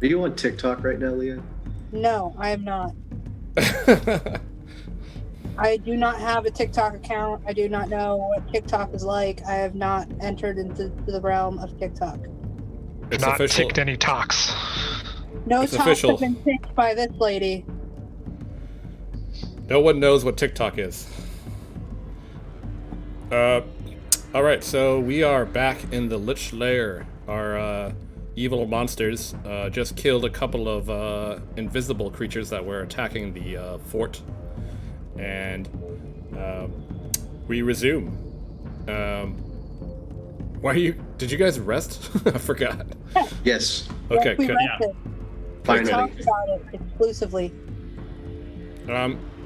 Are you on TikTok right now, Leah? No, I am not. I do not have a TikTok account. I do not know what TikTok is like. I have not entered into the realm of TikTok. It's not official. ticked any talks. No It's talks official. have been ticked by this lady. No one knows what TikTok is. Alright, so we are back in the Lich Lair. Our evil monsters just killed a couple of invisible creatures that were attacking the fort. And we resume. Why are you... Did you guys rest? I forgot. Yes. Okay, We good. rested. We Finally. talked about it exclusively.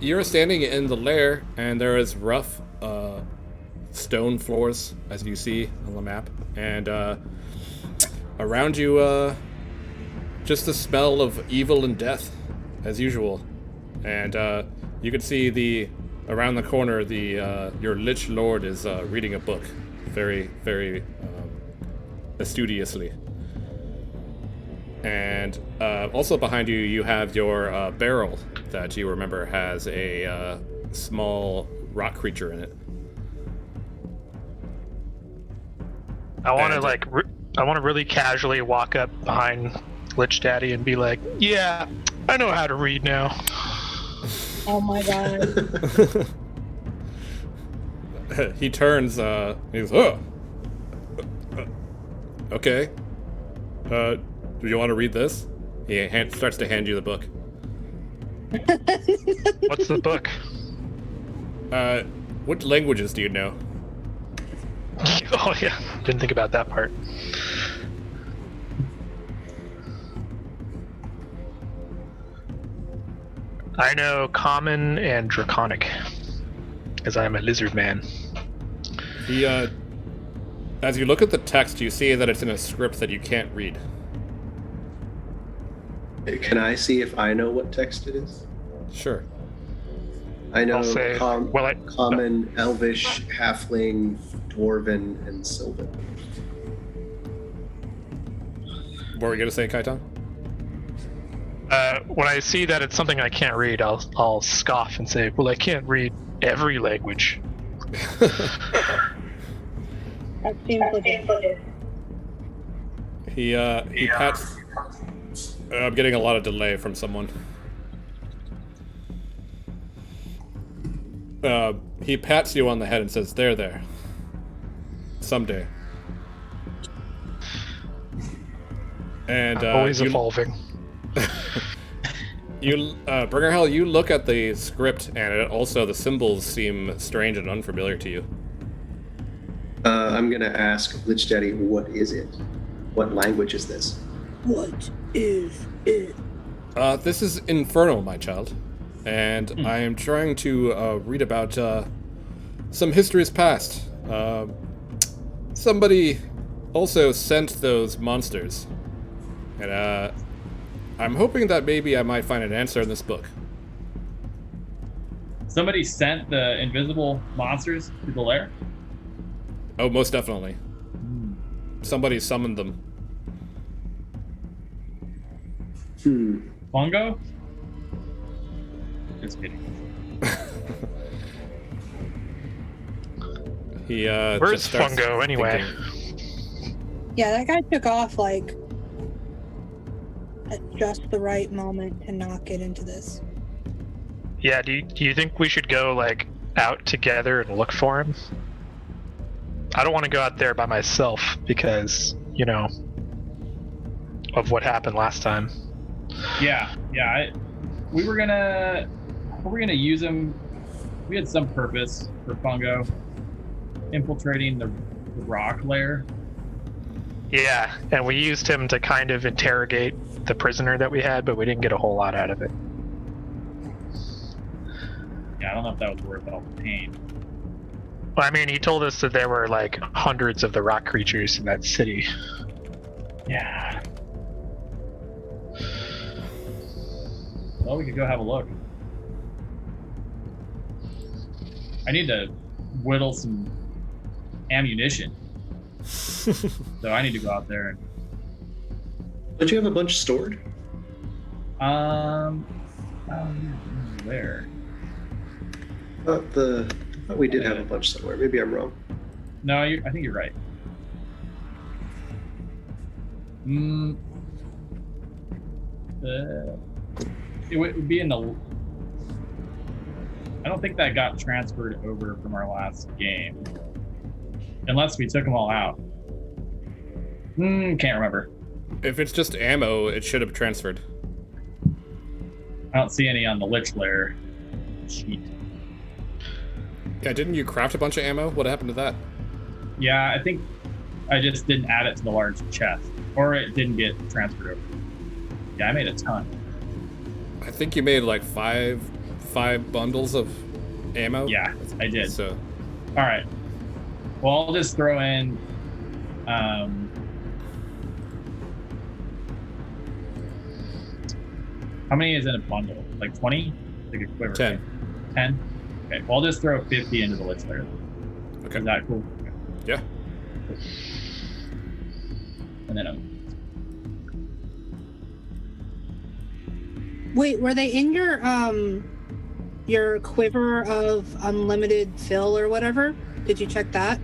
You're standing in the lair, and there is rough stone floors, as you see on the map, and around you, just the smell of evil and death, as usual. And you can see around the corner, your Lich Lord is reading a book, very, very studiously. And also behind you, you have your barrel that you remember has a small rock creature in it. I want to And- I want to really casually walk up behind Lich Daddy and be like, "Yeah, I know how to read now." Oh my god. He turns. He's oh. Okay. Do you want to read this? He starts to hand you the book. What's the book? What languages do you know? Oh yeah, didn't think about that part. I know Common and Draconic, as I am a lizard man. He, as you look at the text, you see that it's in a script that you can't read. Can I see if I know what text it is? Sure. I know I'll say, Common, Elvish, Halfling, Dwarven, and Sylvan. What were you gonna say, Kaitan? when I see that it's something I can't read, I'll scoff and say, "Well, I can't read every language." That seems legit. He pats. I'm getting a lot of delay from someone. He pats you on the head and says, there. Someday. And Always evolving. Bringer Hell, you look at the script, and the symbols seem strange and unfamiliar to you. I'm gonna ask Lich Daddy, what is it? What language is this? What is it? This is Infernal, my child. And I am trying to read about some histories past. Somebody also sent those monsters. And I'm hoping that maybe I might find an answer in this book. Somebody sent the invisible monsters to the lair? Oh, most definitely. Somebody summoned them. Fungo? Just kidding. He Where's just starts Fungo anyway? thinking. Yeah, that guy took off like at just the right moment to not get into this. Yeah, do you think we should go like out together and look for him? I don't want to go out there by myself because, of what happened last time. Yeah. We were gonna use him. We had some purpose for Fungo infiltrating the rock lair. Yeah, and we used him to kind of interrogate the prisoner that we had, but we didn't get a whole lot out of it. Yeah, I don't know if that was worth all the pain. Well, I mean, he told us that there were like hundreds of the rock creatures in that city. Yeah. Well, we could go have a look. I need to whittle some ammunition. So I need to go out there and Don't you have a bunch stored? Where? I thought we did have a bunch somewhere. Maybe I'm wrong. No, I think you're right. It would be in the. I don't think that got transferred over from our last game, unless we took them all out. Can't remember. If it's just ammo, it should have transferred. I don't see any on the Lich Lair sheet. Yeah, didn't you craft a bunch of ammo? What happened to that? Yeah, I think I just didn't add it to the large chest, or it didn't get transferred over. Yeah, I made a ton. I think you made like five bundles of ammo. Yeah, I did. So, All right. Well, I'll just throw in. How many is in a bundle? Like 20? Like a quiver. 10. Right? 10? Okay. Well, I'll just throw 50 into the Lich Lair. Okay. Is that cool? Okay. Yeah. And then Wait, were they in your quiver of unlimited fill or whatever? Did you check that?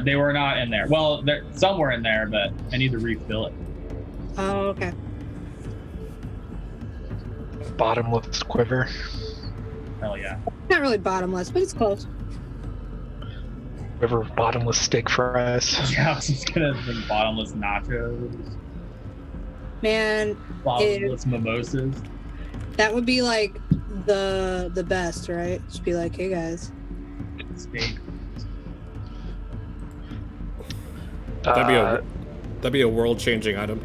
they were not in there. Well, some were in there, but I need to refill it. Oh, okay. Bottomless quiver. Hell yeah. Not really bottomless, but it's close. Quiver of bottomless steak fries. Yeah, I was just gonna think bottomless nachos, Man, bottomless mimosas. that would be like the best, right? Just be like, hey guys. Steak. That'd be a world-changing item.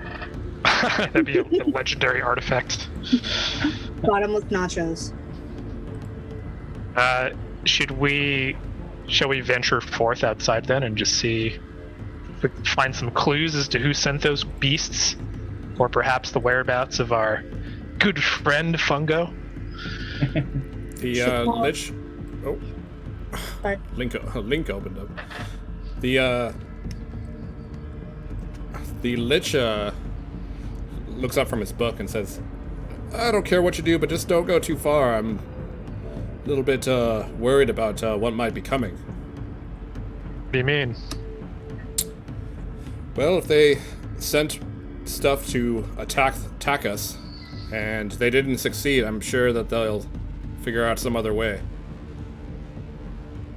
That'd be a legendary artifact. Bottomless nachos. Shall we venture forth outside then and just see if we can find some clues as to who sent those beasts? Or perhaps the whereabouts of our good friend Fungo? The Lich. Oh. Sorry. Link opened up. The Lich looks up from his book and says, I don't care what you do, but just don't go too far. I'm a little bit worried about what might be coming. What do you mean? Well, if they sent stuff to attack us, and they didn't succeed, I'm sure that they'll figure out some other way.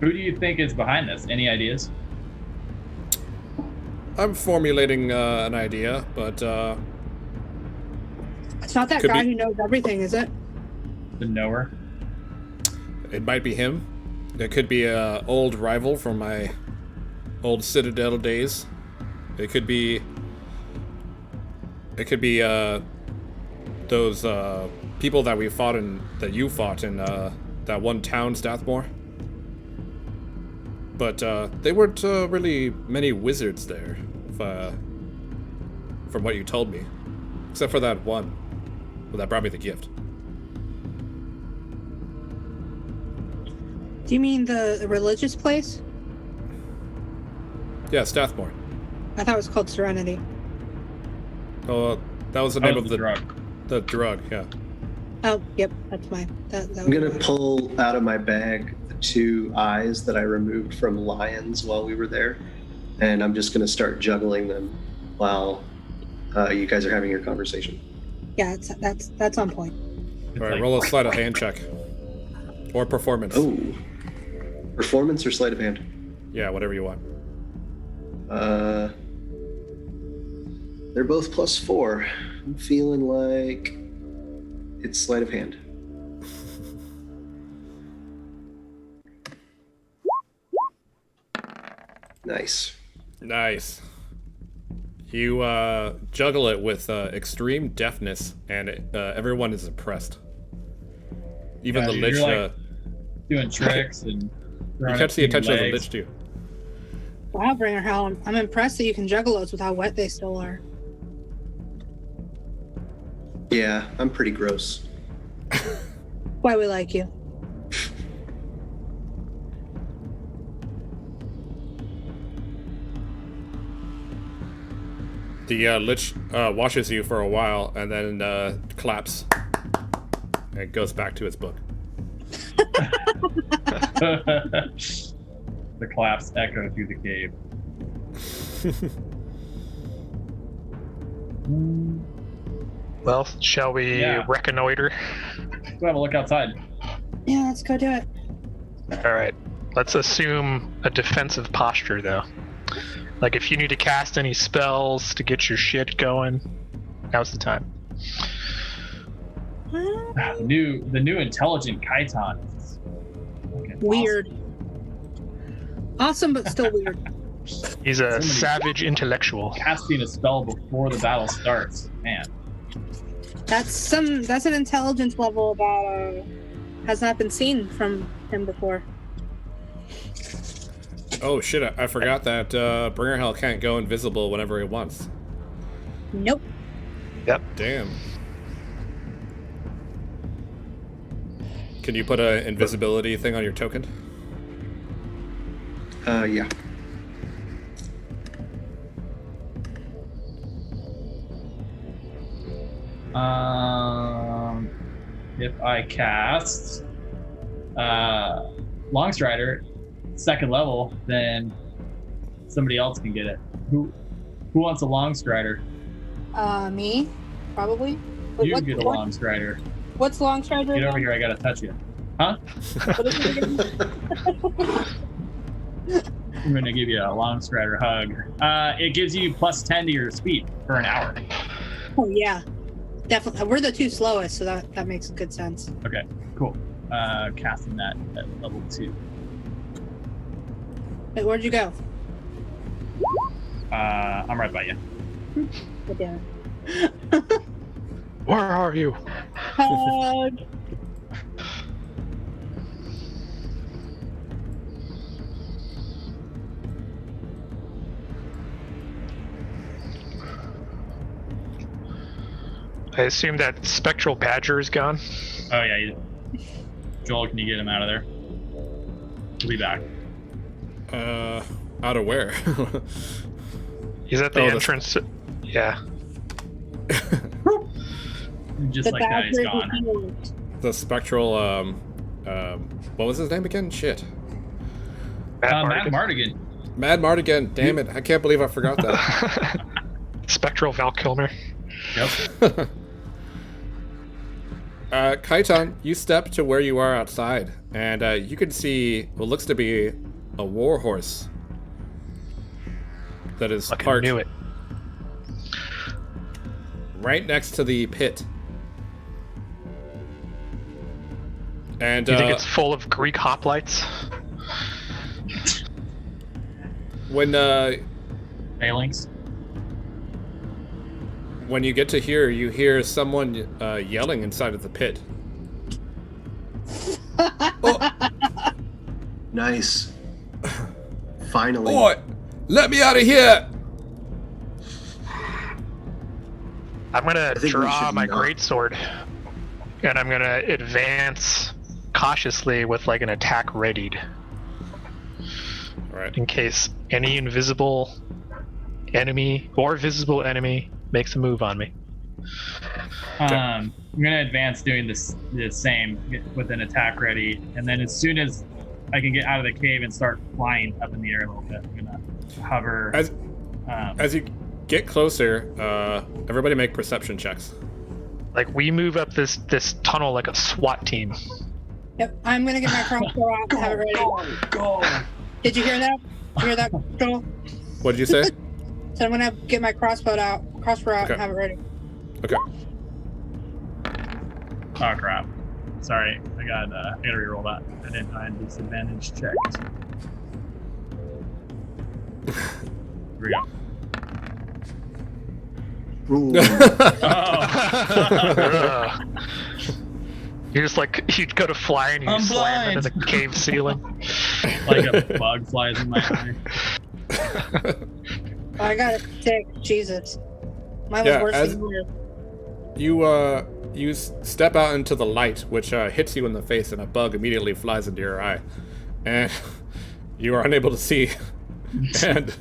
Who do you think is behind this? Any ideas? I'm formulating an idea, but It's not that Could guy be- who knows everything, is it? The knower? it might be him. It could be an old rival from my old Citadel days. It could be those people that we fought in, that you fought in that one town, Strathmore. But they weren't really many wizards there, from what you told me. Except for that one. Well, that brought me the gift. Do you mean the religious place? Yeah, Strathmore. I thought it was called Serenity. Oh, that was the That name was of the drug. the drug, yeah. Oh, yep, that's mine. That I'm gonna was- pull out of my bag the 2 eyes that I removed from lions while we were there, and I'm just gonna start juggling them while you guys are having your conversation. Yeah, that's on point. It's Alright, like- roll a sleight of hand check. Or performance. Oh, performance or sleight of hand? Yeah, whatever you want. They're both +4. I'm feeling like it's sleight of hand. Nice. Nice. You juggle it with extreme deftness, and everyone is impressed. Even Yeah, the you're Lich. like doing tricks and You throwing catch the up attention of the legs. Lich too. Wow, Bringer Hound. I'm impressed that you can juggle those with how wet they still are. Yeah, I'm pretty gross. Why we like you. The lich watches you for a while and then claps and goes back to its book. The claps echo through the cave. Well, shall we reconnoiter? Go have a look outside. Yeah, let's go do it. All right. Let's assume a defensive posture, though. Like, if you need to cast any spells to get your shit going, now's the time. The new intelligent Kaiton. Is fucking Weird. Awesome, but still weird. He's a Somebody- savage intellectual. awesome. Casting a spell before the battle starts, man. That's an intelligence level that has not been seen from him before. Oh shit, I forgot that Bringer Hell can't go invisible whenever he wants. Nope. Damn. Can you put a invisibility thing on your token? Yeah. If I cast Longstrider, second level, then somebody else can get it. Who wants a Longstrider? Me, probably. Wait, You get a Longstrider. What's Longstrider? Get over again? here, I gotta touch you. Huh? What is it again? I'm gonna give you a Longstrider hug. It gives you +10 to your speed for an hour. Oh yeah, definitely. We're the two slowest, so that makes good sense. Okay, cool. Casting that at level 2. Wait, where'd you go? I'm right by you. God damn it. Where are you? Hug. I assume that spectral badger is gone. Oh yeah, Joel, can you get him out of there? He'll be back. Out of where? He's at the Oh, the- entrance. Yeah. Just like that, he's badger gone. is healed. The spectral, what was his name again? Shit. Matt Mardigan. Mad Mardigan, damn it. I can't believe I forgot that. Spectral Val Kilmer. Yep. Kaiton, you step to where you are outside, and you can see what looks to be a warhorse that is Fucking parked knew it. right next to the pit. And Do you think it's full of Greek hoplites? when you get to here, you hear someone yelling inside of the pit. Nice. Finally. Boy, let me out of here! I'm gonna think we draw should my not. greatsword, and I'm gonna advance cautiously with like an attack readied, All right. in case any invisible enemy or visible enemy makes a move on me. I'm gonna advance doing the same with an attack ready, and then as soon as I can get out of the cave and start flying up in the air a little bit, I'm gonna hover. As you get closer, everybody make perception checks. Like we move up this tunnel like a SWAT team. Yep, I'm gonna get my crossbow out and have it ready. Go! Did you hear that? Did you hear that, Joel? What did you say? So I'm gonna get my crossbow out, Okay. and have it ready. Okay. Oh crap! Sorry, I gotta reroll that. I didn't. I had disadvantage checked. Here we go. Ooh. Oh. You just like you go to fly and you I'm slam into blind. the cave ceiling. Like a bug flies in my eye. Oh, I got it sick. Jesus. Mine was Yeah, worse as- than yours. You step out into the light, which hits you in the face, and a bug immediately flies into your eye, and you are unable to see. And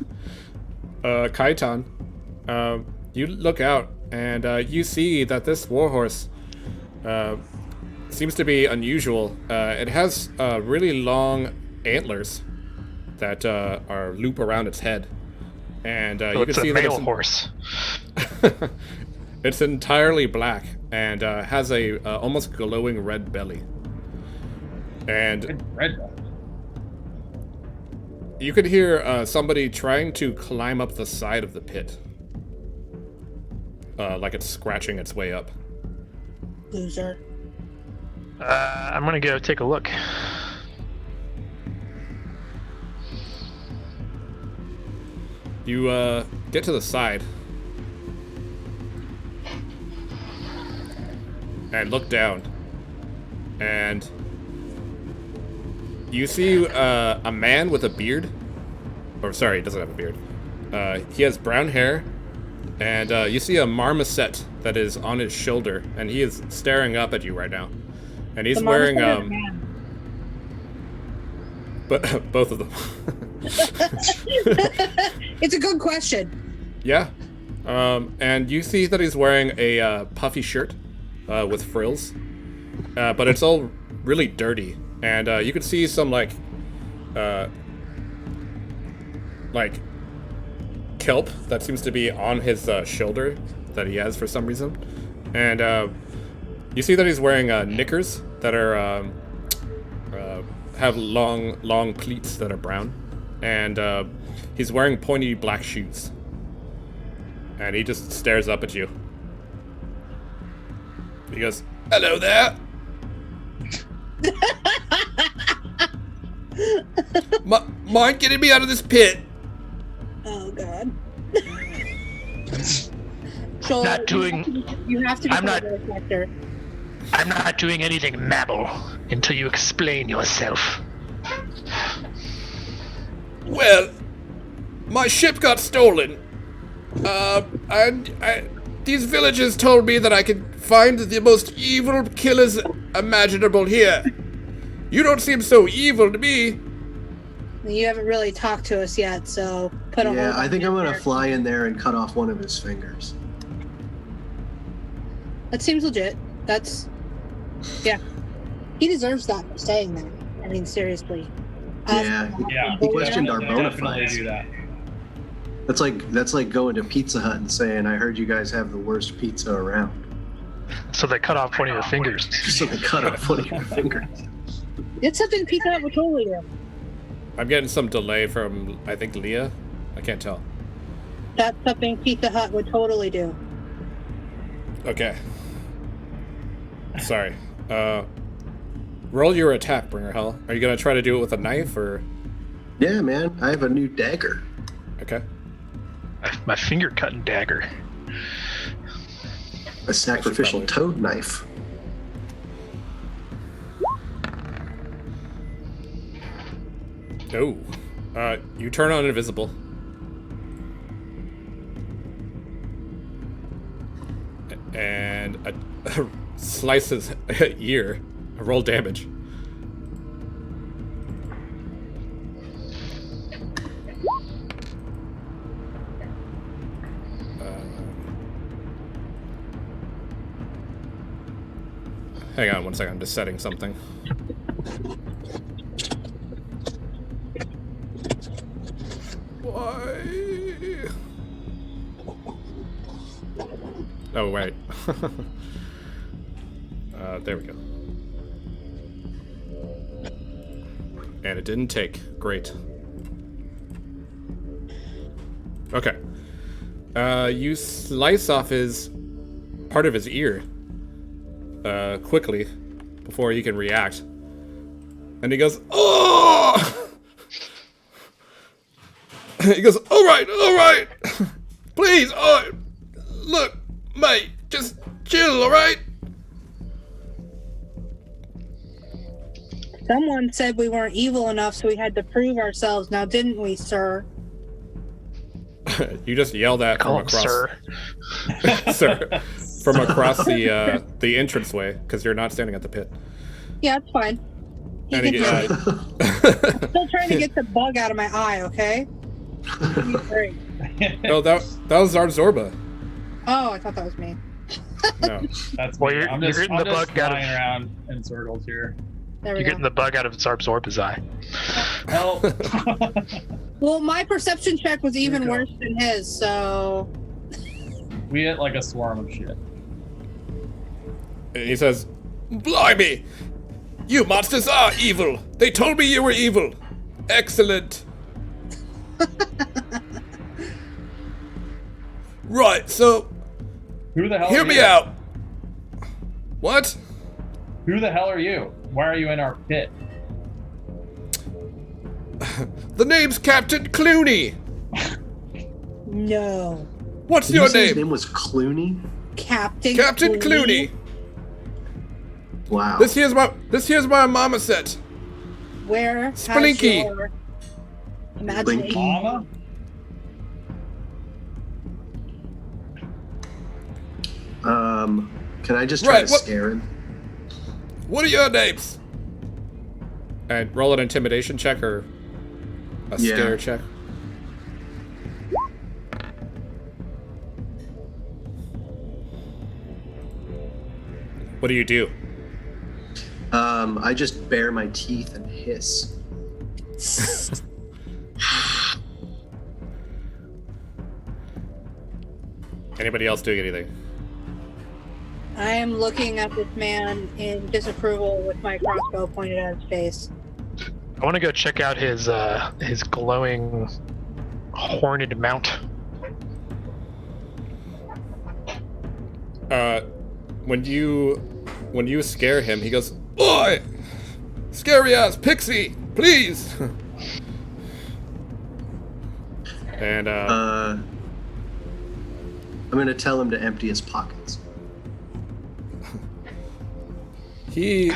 Kaiton, You look out, and you see that this warhorse seems to be unusual. It has really long antlers that are loop around its head, and you can It's see a that male it's horse. it's entirely black and has a almost glowing red belly. And Red. you could hear somebody trying to climb up the side of the pit. Like it's scratching its way up. Loser. I'm gonna go take a look. You get to the side and look down, and you see a man with a beard. Or sorry, he doesn't have a beard. He has brown hair, and you see a marmoset that is on his shoulder, and he is staring up at you right now. And he's The wearing marmoset or the man? but both of them. It's a good question. Yeah. And you see that he's wearing a puffy shirt with frills, but it's all really dirty. And you can see some like kelp that seems to be on his shoulder that he has for some reason. And you see that he's wearing knickers that are have long pleats that are brown, and he's wearing pointy black shoes. And he just stares up at you. He goes, "Hello there. Mind getting me out of this pit?" Oh God. So Not doing- You have to be I'm not- a reflector. I'm not doing anything, Mabel, until you explain yourself. Well, my ship got stolen. And these villagers told me that I could find the most evil killers imaginable here. You don't seem so evil to me. You haven't really talked to us yet, so put a hold Yeah, on I think it I'm gonna there. fly in there and cut off one of his fingers. That seems legit. Yeah. He deserves that for saying that. I mean, seriously. Yeah, Yeah. He questioned our bona Definitely fides. do that. that's like going to Pizza Hut and saying, "I heard you guys have the worst pizza around." So they cut off one of your fingers. So they cut off one of your fingers. It's something Pizza Hut would totally do. I'm getting some delay from, I think, Leah. I can't tell. That's something Pizza Hut would totally do. Okay. Sorry. Roll your attack, Bringer Hell. Are you gonna try to do it with a knife, or? Yeah, man, I have a new dagger. Okay. My finger cutting dagger. A sacrificial probably- toad knife. Oh. You turn on invisible. And slice his ear. Roll damage. Hang on one second, I'm just setting something. Why? Oh, wait. There we go. And it didn't take. Great. Okay. You slice off part of his ear quickly before he can react. And he goes, "Oh!" He goes, all right. Please, look, mate, just chill, all right? Someone said we weren't evil enough, so we had to prove ourselves. Now, didn't we, sir? You just yell that from Call him across, sir. sir, from across the entranceway, because you're not standing at the pit. Yeah, it's fine. He And can he, hear me. I'm still trying to get the bug out of my eye, okay? Great. no, that was Zarzorba. Oh, I thought that was me. No. That's Well, me. you're I'm just, getting I'm the just bug out of- flying around in circles here. There we You're go. getting the bug out of Zarb eye. Help! Well, my perception check was even Here we worse than his, so We hit like a swarm of shit. And he says, "Blimey! You monsters are evil! They told me you were evil! Excellent!" Right, so, Who the hell hear are me you? out! What? Who the hell are you? Why are you in our pit? The name's Captain Clooney! no. What's Did your you say his name? name was Clooney? Captain Clooney! Wow. This here's my mama set. Where Splinky. has your imagination? Mama? Can I just try Right, to what- scare him? What are your names? And roll an intimidation check or a Yeah. scare check. What do? I just bare my teeth and hiss. Anybody else doing anything? I am looking at this man in disapproval with my crossbow pointed at his face. I want to go check out his glowing horned mount. When you scare him, he goes, "Oi! Scary ass pixie, please!" And I'm gonna tell him to empty his pockets. he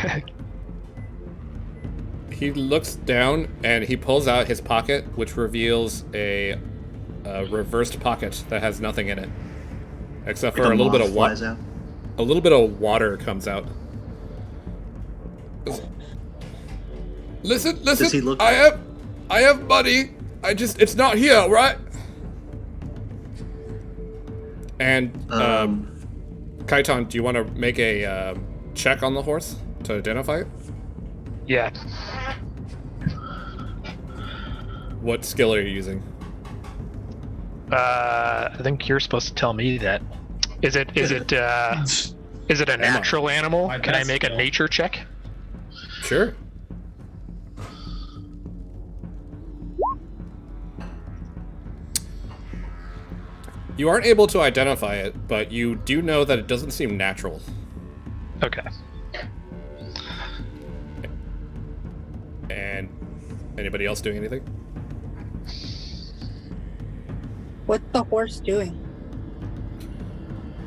looks down and he pulls out his pocket, which reveals a reversed pocket that has nothing in it, except for Like a little bit moth of water. flies out. A little bit of water comes out. Listen. Does he look- I have money. It's not here, right? And Kaiton, do you want to make a check on the horse to identify it? Yeah. What skill are you using? I think you're supposed to tell me that. Is it a natural animal? My Can I best make a skill. nature check? Sure. You aren't able to identify it, but you do know that it doesn't seem natural. Okay. And anybody else doing anything? What's the horse doing?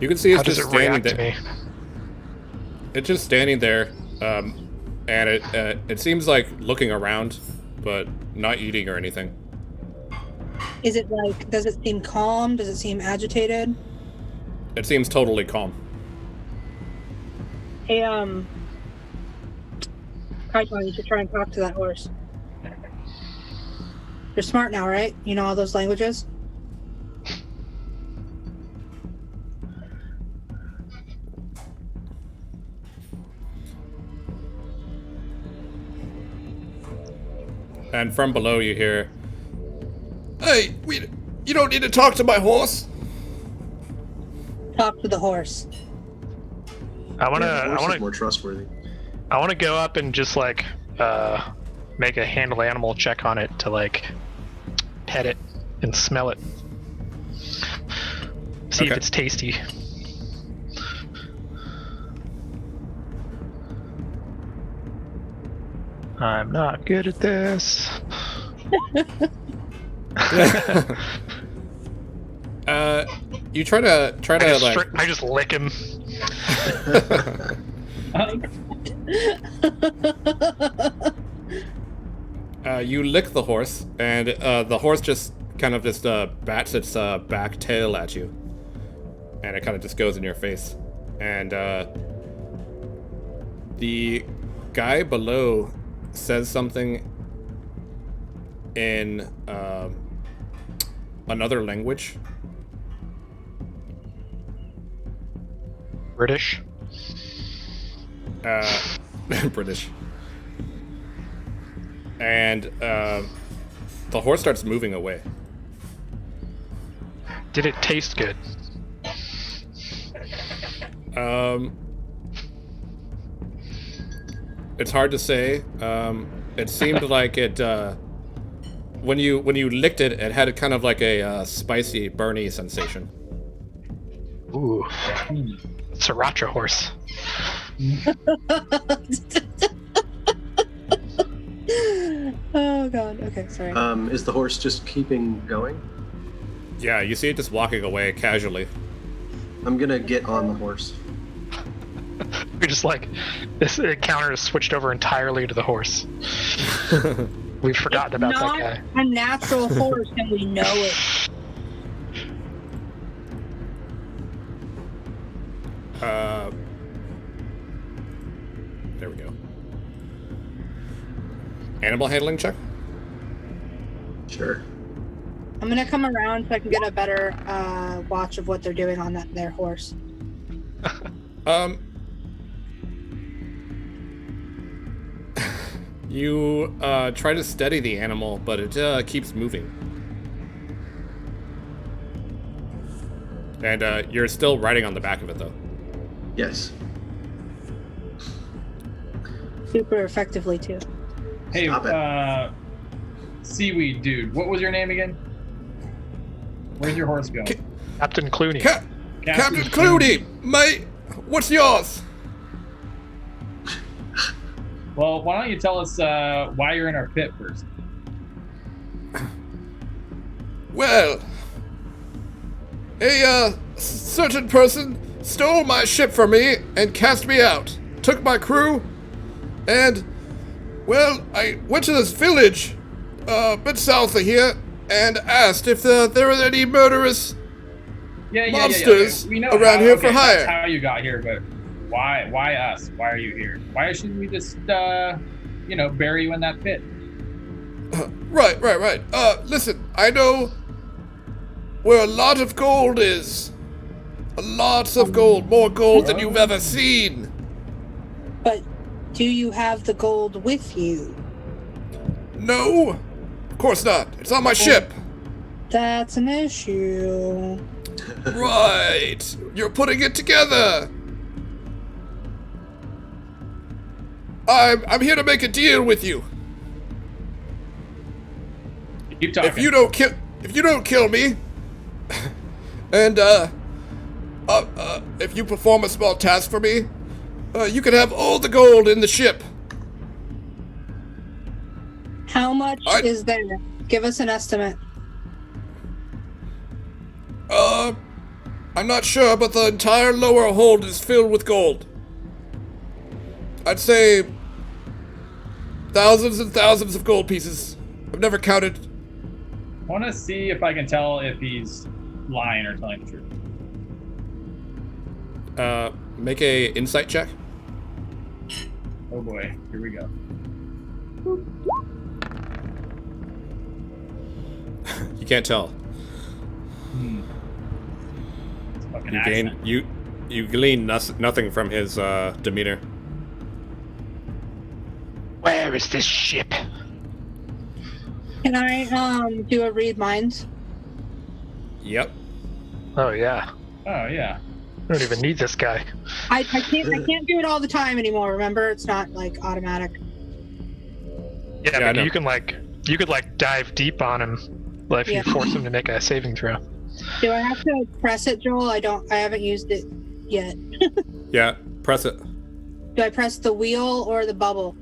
You can see How it's does just it standing react to there. me? It's just standing there, and it seems like looking around, but not eating or anything. Is it like, does it seem calm? Does it seem agitated? It seems totally calm. Hey, Kaiton, you should try and talk to that horse. You're smart now, right? You know all those languages? And from below you hear, "Hey, you don't need to talk to my horse." Talk to the horse. I wanna Yeah, the horse I is wanna more trustworthy. I wanna go up and just like make a handle animal check on it to like pet it and smell it. See if Okay. it's tasty. I'm not good at this. You try to I just lick him. you lick the horse, and the horse just kind of just bats its back tail at you, and it kind of just goes in your face. And the guy below says something in another language, British. British. And the horse starts moving away. Did it taste good? It's hard to say. It seemed like it when you licked it, it had a kind of like a spicy, burny sensation. Ooh. Sriracha horse. Oh god. Okay, sorry. Is the horse just keeping going? Yeah, you see it just walking away casually. I'm gonna get on the horse. We're just like, this encounter has switched over entirely to the horse. We've forgotten about Not that guy. a natural horse, and we know it. There we go. Animal handling check? Sure. I'm gonna come around so I can get a better watch of what they're doing on their horse. You try to steady the animal, but it keeps moving. And you're still riding on the back of it, though. Yes. Super effectively too. Hey, Stop it. seaweed dude, what was your name again? Where's your horse going? Captain Clooney. Captain Clooney, mate, what's yours? Well, why don't you tell us why you're in our pit first? Well, a certain person stole my ship from me and cast me out. Took my crew, and, well, I went to this village a bit south of here and asked if there were any murderous monsters We know around here for that's hire. how you got here, but why us? Why are you here? Why shouldn't we just, bury you in that pit? Right. Listen, I know where a lot of gold is. A lot of gold, more gold than you've ever seen. But do you have the gold with you? No, of course not. It's on my ship. That's an issue. Right, you're putting it together. I'm here to make a deal with you. Keep talking. If you don't kill me, and if you perform a small task for me, you can have all the gold in the ship. How much is there? Give us an estimate. I'm not sure, but the entire lower hold is filled with gold. I'd say thousands and thousands of gold pieces. I've never counted. I want to see if I can tell if he's lying or telling the truth. Make a insight check. Oh boy, here we go. You can't tell. It's fucking You accent. gain you glean nothing from his demeanor. Where is this ship? Can I do a read minds? Yep. Oh yeah. Oh yeah. I don't even need this guy. I can't do it all the time anymore. Remember, it's not like automatic. Yeah, Yeah, I but know. you could dive deep on him, if you Yeah. force him to make a saving throw. Do I have to press it, Joel? I haven't used it yet. Yeah. Press it. Do I press the wheel or the bubble?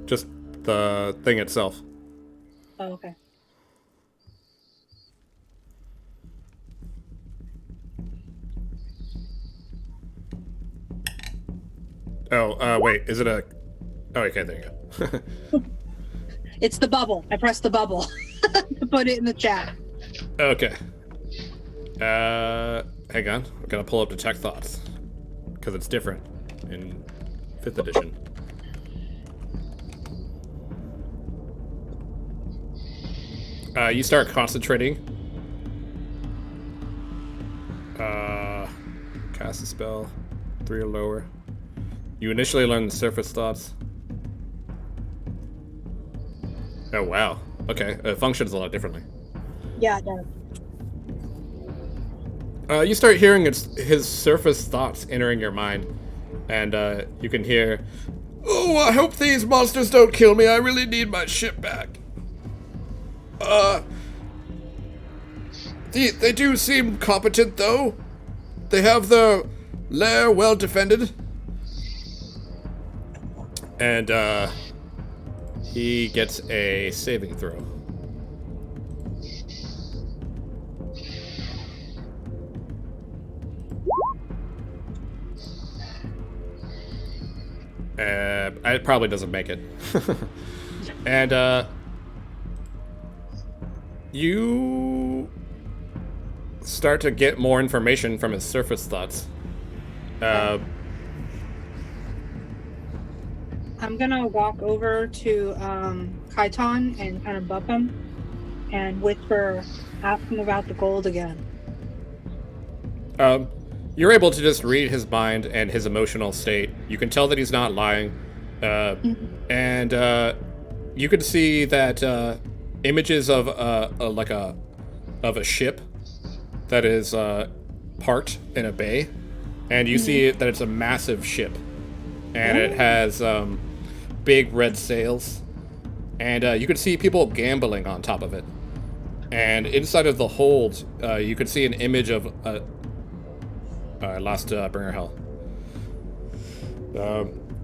Just the thing itself. Oh, okay. Oh, wait. Is it a? Oh, okay. There you go. It's the bubble. I pressed the bubble to put it in the chat. Okay. Hang on. I'm gonna pull up Detect Thoughts because it's different in 5th edition. You start concentrating. Okay. cast a spell, 3 or lower. You initially learn the surface thoughts. Oh wow. Okay, it functions a lot differently. Yeah, it does. You start hearing his surface thoughts entering your mind, and you can hear, "Oh, I hope these monsters don't kill me. I really need my ship back. They do seem competent, though. They have their lair well defended." And he gets a saving throw. It probably doesn't make it. And you start to get more information from his surface thoughts. I'm gonna walk over to Kaiton and kind of buff him and whisper, ask him about the gold again. You're able to just read his mind and his emotional state. You can tell that he's not lying. And you can see that images of a ship that is parked in a bay, and you see that it's a massive ship, and it has big red sails, and you can see people gambling on top of it. And inside of the hold, you can see an image of I lost Bringer Hell.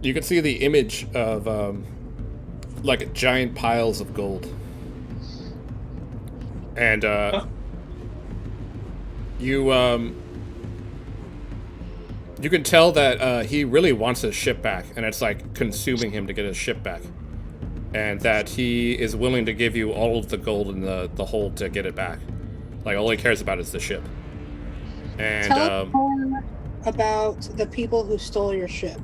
You can see the image of like giant piles of gold, and you can tell that he really wants his ship back, and it's like consuming him to get his ship back, and that he is willing to give you all of the gold in the hold to get it back. Like, all he cares about is the ship. And tell us more about the people who stole your ship.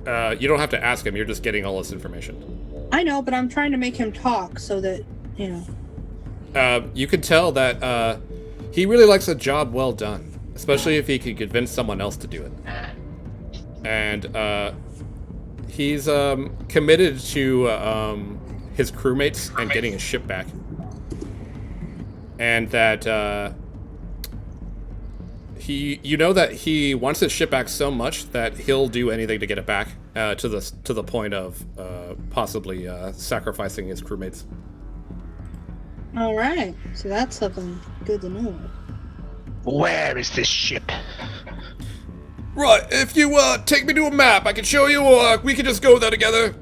You don't have to ask him, you're just getting all this information. I know, but I'm trying to make him talk so that, you know. You can tell that he really likes a job well done, especially if he could convince someone else to do it. And he's committed to his crewmates and getting his ship back. And that you know that he wants his ship back so much that he'll do anything to get it back, to the point of possibly sacrificing his crewmates. All right, so that's something good to know. Where is this ship? Right, if you take me to a map, I can show you, or we can just go there together.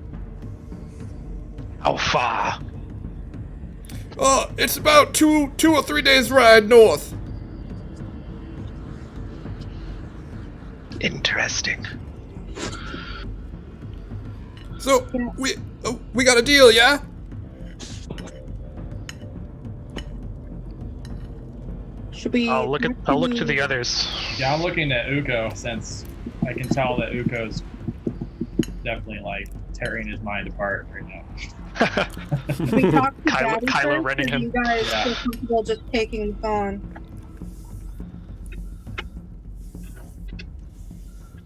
How far? It's about 2 or 3 days ride north. Interesting. So we got a deal, yeah? Should we? I'll look to the others. Yeah, I'm looking at Uko, since I can tell that Uko's definitely like tearing his mind apart right now. Should we talk to Daddy Kylo first, Renning or do him. you guys Yeah. feel comfortable just taking this on?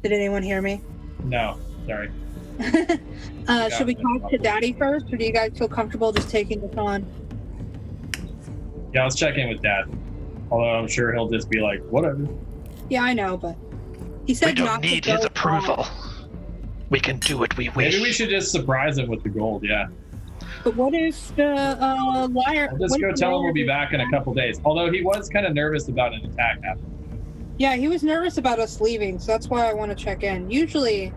Did anyone hear me? No, sorry. Should we talk to Daddy first, or do you guys feel comfortable just taking this on? Yeah, let's check in with Dad. Although I'm sure he'll just be like, whatever. Yeah, I know, but he said We don't not need to go his approval. far. We can do what we wish. Maybe we should just surprise him with the gold, yeah. But what if the liar? I'll just what go if tell him Liar- we'll be back in a couple days. Although he was kind of nervous about an attack happening. Yeah, he was nervous about us leaving, so that's why I want to check in. Usually,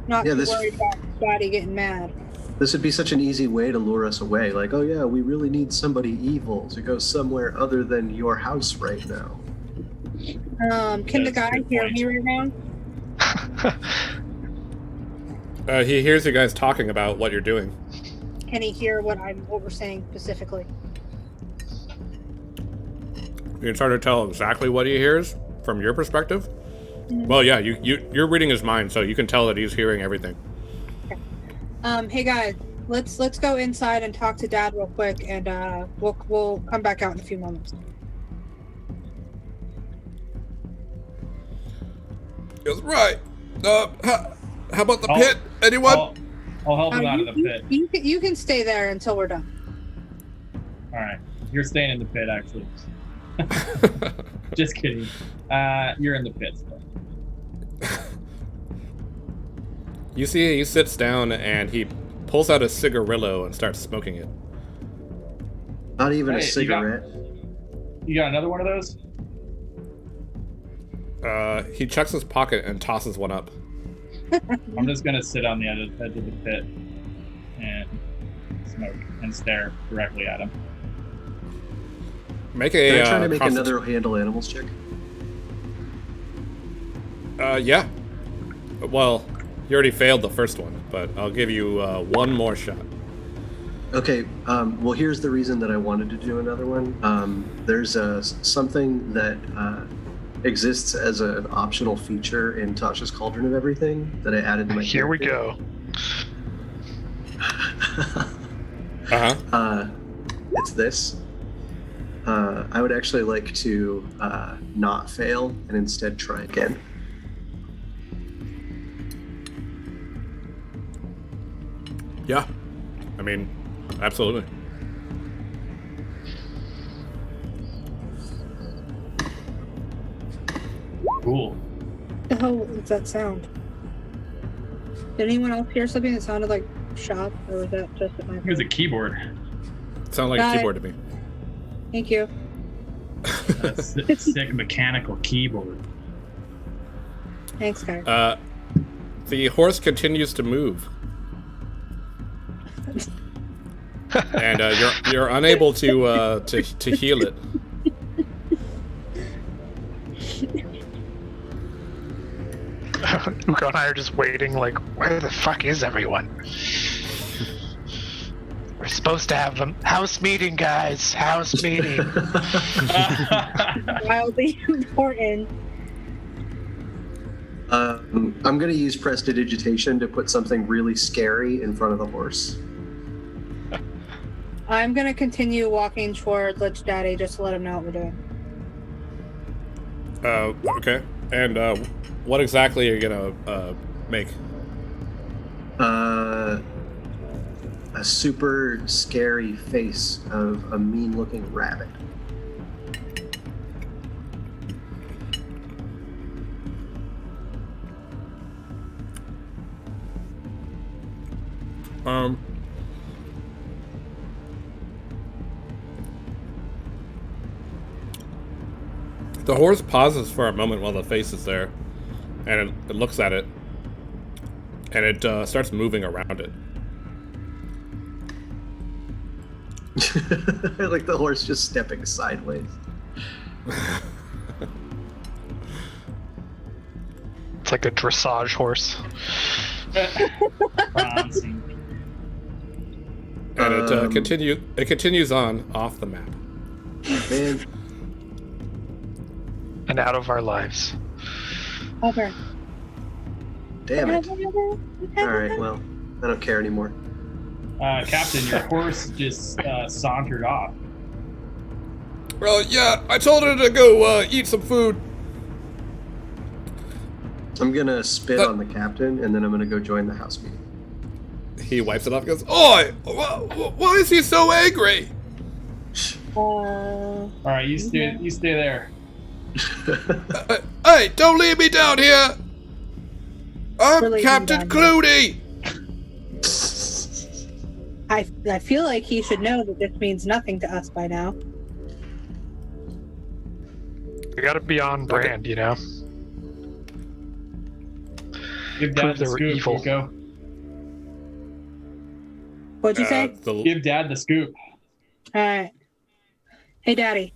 not Yeah, too this- worried about Daddy getting mad. This would be such an easy way to lure us away. Like, oh yeah, we really need somebody evil to go somewhere other than your house right now. Can the That's a guy good hear point. me right now? He hears you guys talking about what you're doing. Can he hear what we're saying specifically? You can start to tell exactly what he hears from your perspective. Well, yeah, you're reading his mind, so you can tell that he's hearing everything. Hey guys, let's go inside and talk to Dad real quick, and we'll come back out in a few moments. He goes, right. How about the I'll- pit? Anyone? I'll help him out of the you, pit. you can stay there until we're done. All right, you're staying in the pit, actually. Just kidding. You're in the pit still. You see, he sits down and he pulls out a cigarillo and starts smoking it. Not even Hey, a cigarette. You got another one of those? He checks his pocket and tosses one up. I'm just gonna sit on the edge of the pit and smoke and stare directly at him. Make Can a I try to make consti- another handle animals check? Yeah. Well, you already failed the first one, but I'll give you one more shot. Okay, well, here's the reason that I wanted to do another one. There's something that exists as an optional feature in Tasha's Cauldron of Everything that I added to my Here we character. go. It's this. I would actually like to not fail and instead try again. Yeah. I mean, absolutely. Cool. What the hell was that sound? Did anyone else hear something that sounded like shop, or was that just at my Here's a keyboard. Sound like Got a it. keyboard to me. Thank you. A sick mechanical keyboard. Thanks, guys. The horse continues to move. And you're unable to heal it. Uko and I are just waiting, like, where the fuck is everyone? We're supposed to have a house meeting, guys. House meeting. Wildly important. I'm going to use prestidigitation to put something really scary in front of the horse. I'm gonna continue walking toward Lich Daddy just to let him know what we're doing. Okay. And what exactly are you gonna make? A super scary face of a mean-looking rabbit. The horse pauses for a moment while the face is there, and it looks at it, and it starts moving around it. Like the horse just stepping sideways. It's like a dressage horse. Bouncing. And it continues on off the map. Man, And out of our lives. Okay. damn it. Alright, well, I don't care anymore. Captain, your horse just sauntered off. Well, yeah, I told her to go eat some food. I'm gonna spit on the captain, and then I'm gonna go join the house meeting. He wipes it off and goes, "Oi! Why is he so angry?" All right, you stay there. Hey, don't leave me down here! I'm We're leaving Captain down Clooney! I feel like he should know that this means nothing to us by now. We gotta be on brand, you know? Give Prove Dad the they were scoop, evil. Rico. What'd you say? Give Dad the scoop. All right. Hey, Daddy.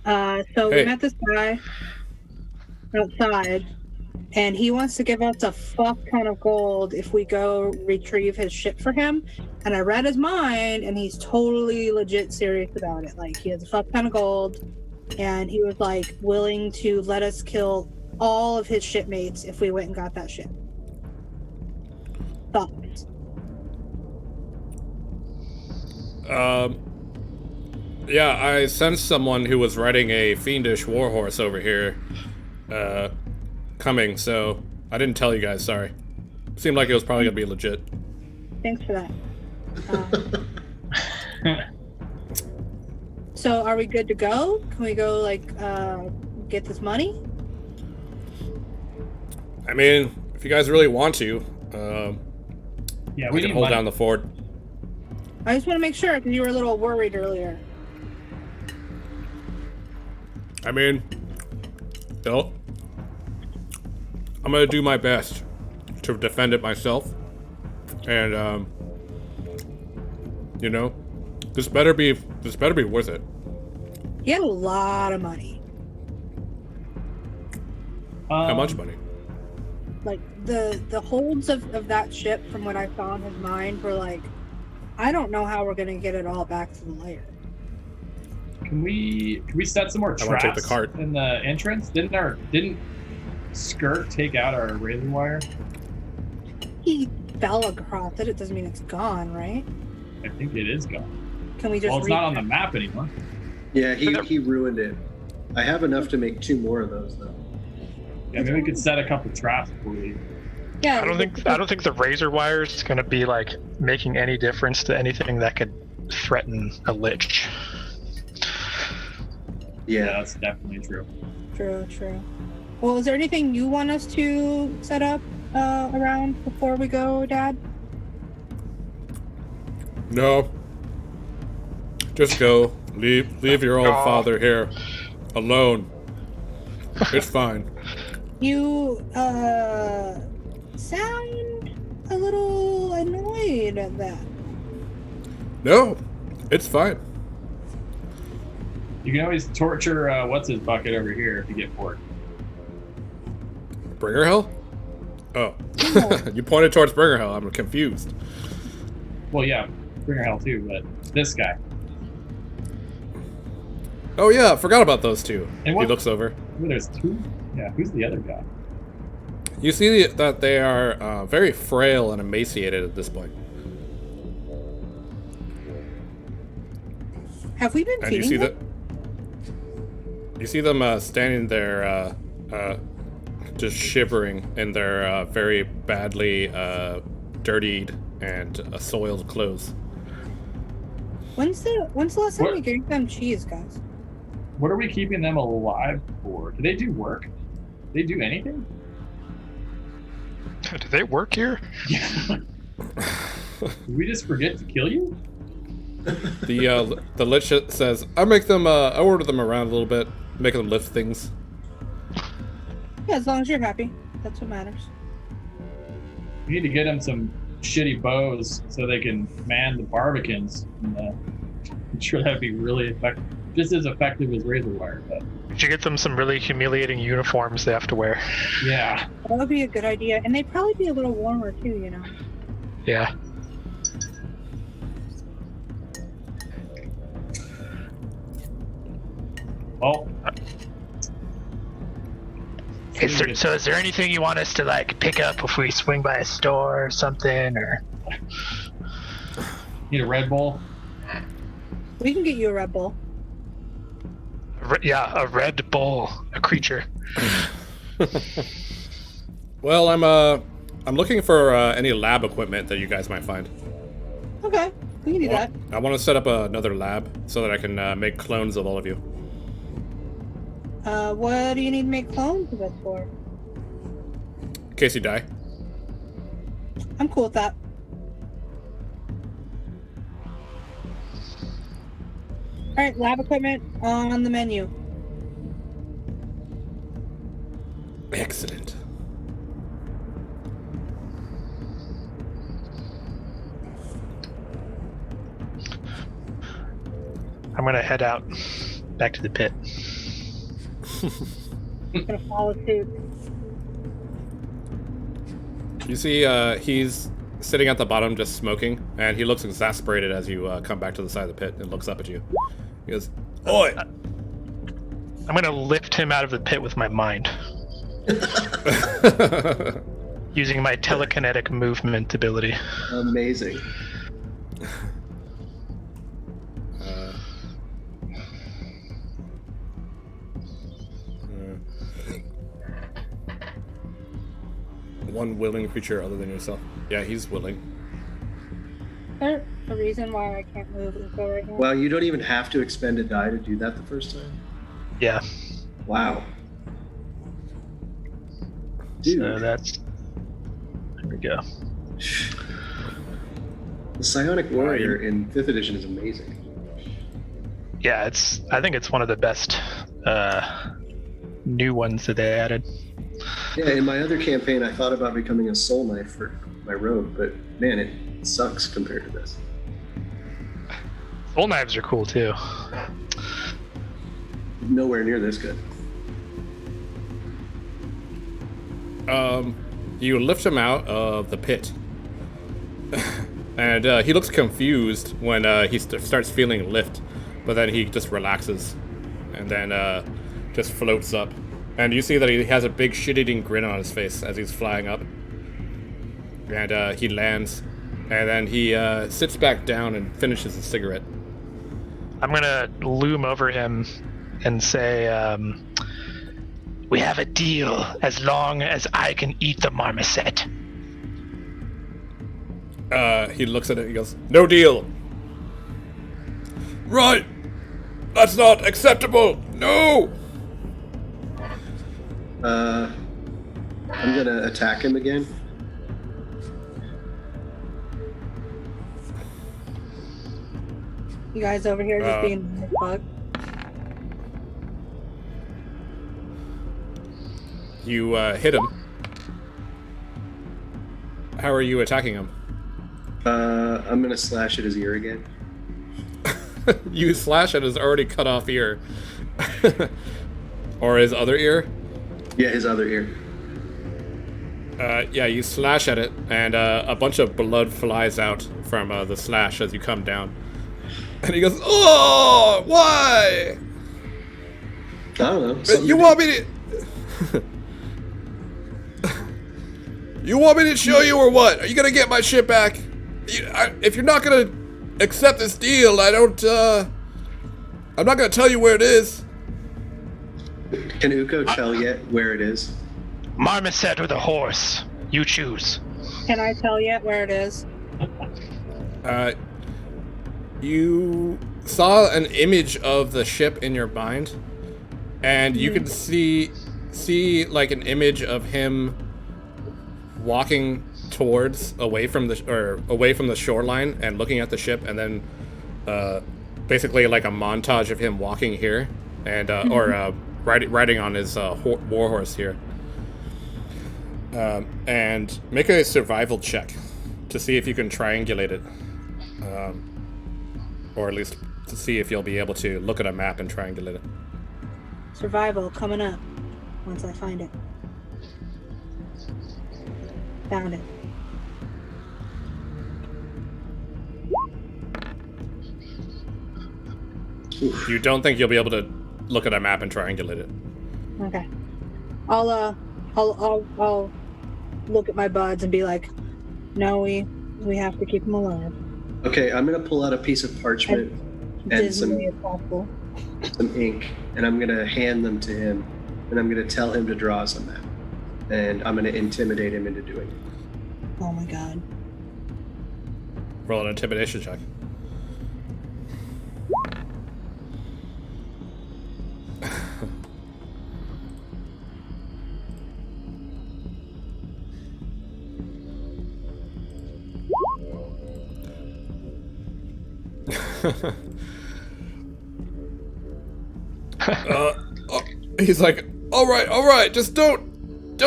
So Hey. we met this guy outside, and he wants to give us a fuck ton of gold if we go retrieve his ship for him. And I read his mind, and he's totally legit serious about it. Like, he has a fuck ton of gold, and he was like willing to let us kill all of his shipmates if we went and got that ship. Thoughts? Yeah, I sensed someone who was riding a fiendish warhorse over here, coming, so I didn't tell you guys. Sorry. Seemed like it was probably gonna be legit. Thanks for that. So are we good to go? Can we go get this money? I mean, if you guys really want to, Yeah, we we can need hold money. down the fort. I just want to make sure because you were a little worried earlier. I mean, Bill, I'm gonna do my best to defend it myself, and you know, this better be worth it. He had a lot of money. How much money? Like the holds of that ship, from what I saw in his mind, were like, I don't know how we're gonna get it all back to the lair. Can we set some more I wanna take traps the cart. in the entrance? Didn't Skirt take out our razor wire? He fell across it. It doesn't mean it's gone, right? I think it is gone. Can we just? Well, it's not on the map anymore. Yeah, he ruined it. I have enough to make 2 more of those though. Yeah, maybe we could set a couple traps before we. Yeah. I don't think the razor wire is going to be like making any difference to anything that could threaten a lich. Yeah, Yeah. that's definitely true. True. Well, is there anything you want us to set up around before we go, Dad? No. Just go. Leave your old father here alone. It's fine. You sound a little annoyed at that. No, it's fine. You can always torture what's his bucket over here if you get bored. Bringer Hell? Oh. No. You pointed towards Bringer Hell. I'm confused. Well, yeah, Bringer Hell too, but this guy. Oh yeah, I forgot about those two. And He what- looks over. Ooh, there's 2. Yeah, who's the other guy? You see that they are very frail and emaciated at this point. Have we been And you feeding see them? that. You see them standing there, just shivering in their very badly dirtied and soiled clothes. When's the last time What- we gave them cheese, guys? What are we keeping them alive for? Do they do work? Do they do anything? Do they work here? Did we just forget to kill you? The lich says, I make them. I order them around a little bit, make them lift things. Yeah, as long as you're happy, that's what matters. We need to get them some shitty bows so they can man the barbicans. And, I'm sure that'd be really effective, just as effective as razor wire. But Did you get them some really humiliating uniforms they have to wear? yeah, That would be a good idea, and they'd probably be a little warmer too, you know. Yeah. well, So is there anything you want us to like pick up if we swing by a store or something, or? need a Red Bull. We can get you a Red Bull. Yeah, a Red Bull, a creature. Well, I'm looking for any lab equipment that you guys might find. Okay, we can do that. I want to set up another lab so that I can make clones of all of you. What do you need to make clones of us for? In case you die. I'm cool with that. All right, lab equipment on the menu. Excellent. I'm gonna head out back to the pit. I'm gonna follow suit. You see, he's sitting at the bottom just smoking, and he looks exasperated as you come back to the side of the pit and looks up at you. He goes, Oi! I'm gonna lift him out of the pit with my mind, using my telekinetic movement ability. Amazing. one willing creature other than yourself. Yeah, he's willing. Is there a reason why I can't move Uko right now? Wow, you don't even have to expend a die to do that the first time? Yeah. Wow. Dude, So that's. There we go. the Psionic Warrior in 5th edition is amazing. Yeah, I think it's one of the best new ones that they added. Yeah, in my other campaign, I thought about becoming a Soul Knife for my rogue, but man, it sucks compared to this. Soul knives are cool too. Nowhere near this good. You lift him out of the pit. And he looks confused when he starts feeling lift, but then he just relaxes and then just floats up. And you see that he has a big shit-eating grin on his face as he's flying up. And he lands, and then he sits back down and finishes his cigarette. I'm gonna loom over him and say, we have a deal as long as I can eat the marmoset. He looks at it and he goes, "No deal." "Right! That's not acceptable! No!" I'm gonna attack him again. You guys over here just being fuck. You hit him. How are you attacking him? I'm gonna slash at his ear again. You slash at his already cut off ear. Or his other ear? Yeah, his other ear. Yeah, you slash at it, and a bunch of blood flies out from the slash as you come down. And he goes, "Oh, why? I don't know. something You to want me to... You want me to show you or what? Are you gonna get my shit back? If you're not gonna accept this deal, I'm not gonna tell you where it is." do. Can Uko tell yet where it is? Marmoset or the horse? You choose. Can I tell yet where it is? You saw an image of the ship in your mind, and you can see like an image of him walking towards away from the shoreline and looking at the ship, and then basically like a montage of him walking here and or riding on his warhorse here. And make a survival check to see if you can triangulate it, or at least to see if you'll be able to look at a map and triangulate it. Survival coming up once I find it. Found it. You don't think you'll be able to look at a map and triangulate it? Okay. I'll look at my buds and be like, "No, we have to keep him alive." Okay, I'm gonna pull out a piece of parchment and some Dismally as possible. ink, and I'm gonna hand them to him, and I'm gonna tell him to draw us a map, and I'm gonna intimidate him into doing it. Oh my god. Roll an intimidation check. He's like, all right, just don't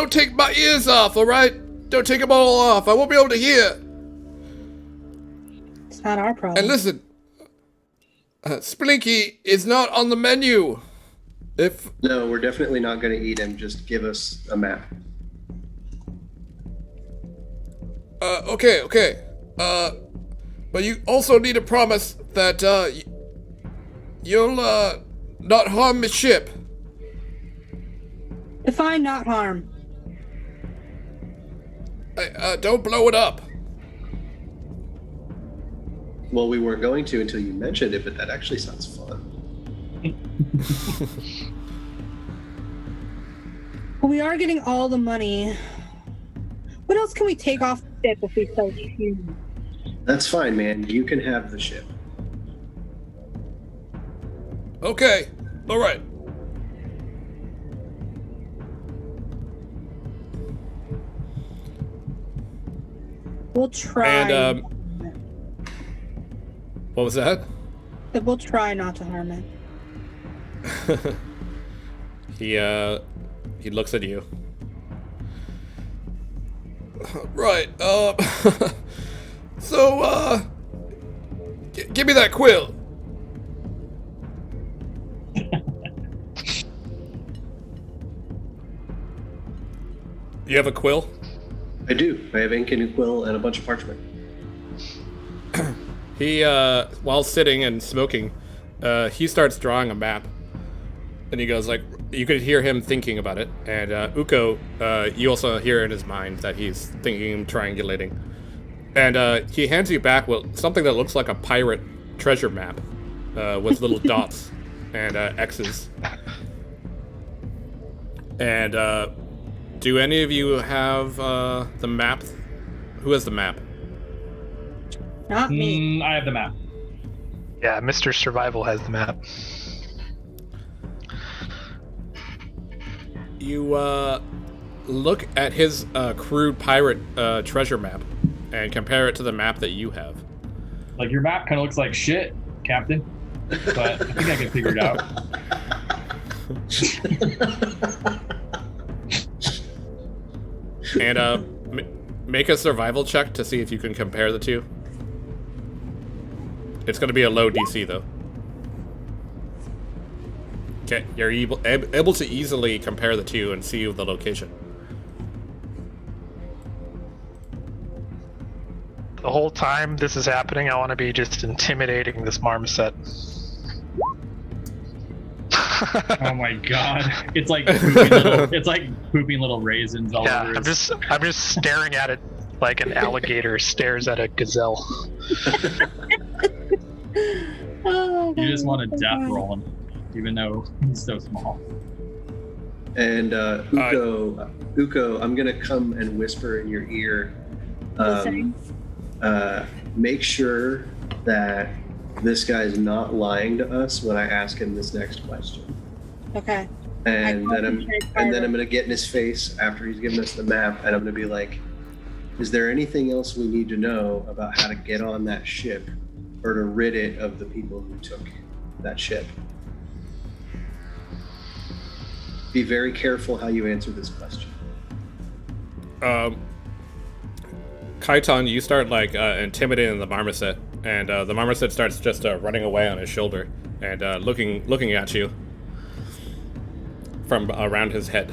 take my ears off, all right? Don't take them all off. I won't be able to hear. It's not our problem. And listen, Splinky is not on the menu. No, we're definitely not gonna eat him. Just give us a map. Okay. But you also need to promise that, you'll, not harm the ship. Define not harm. Don't blow it up. Well, we weren't going to until you mentioned it, but that actually sounds fun. We are getting all the money. What else can we take off the ship if we so choose? That's fine, man. You can have the ship. Okay. All right. We'll try. And what was that? We'll try not to harm it. He looks at you. Right. So give me that quill. You have a quill? I do. I have ink and a quill and a bunch of parchment. He, while sitting and smoking, he starts drawing a map. And he goes like, you could hear him thinking about it. And Uko, you also hear in his mind that he's thinking, triangulating. And he hands you back something that looks like a pirate treasure map with little dots and X's. And do any of you have the map? Who has the map? Not me. I have the map. Yeah, Mr. Survival has the map. You look at his crude pirate treasure map and compare it to the map that you have. Like, your map kind of looks like shit, Captain. But I think I can figure it out. And make a survival check to see if you can compare the two. It's going to be a low DC, though. Okay, you're able to easily compare the two and see the location. The whole time this is happening, I want to be just intimidating this marmoset. Oh my god. It's like pooping little raisins all Yeah, over I'm just staring at it like an alligator stares at a gazelle. Oh, You just want to death roll him, even though he's so small. And Uko, I'm gonna come and whisper in your ear. Listening. Make sure that this guy's not lying to us when I ask him this next question. Okay. And then I'm concentrate gonna get in his face after he's given us the map, and I'm gonna be like, "Is there anything else we need to know about how to get on that ship, or to rid it of the people who took that ship?" Be very careful how you answer this question. Kaiton, you start intimidating the marmoset, and the marmoset starts just running away on his shoulder and looking at you from around his head.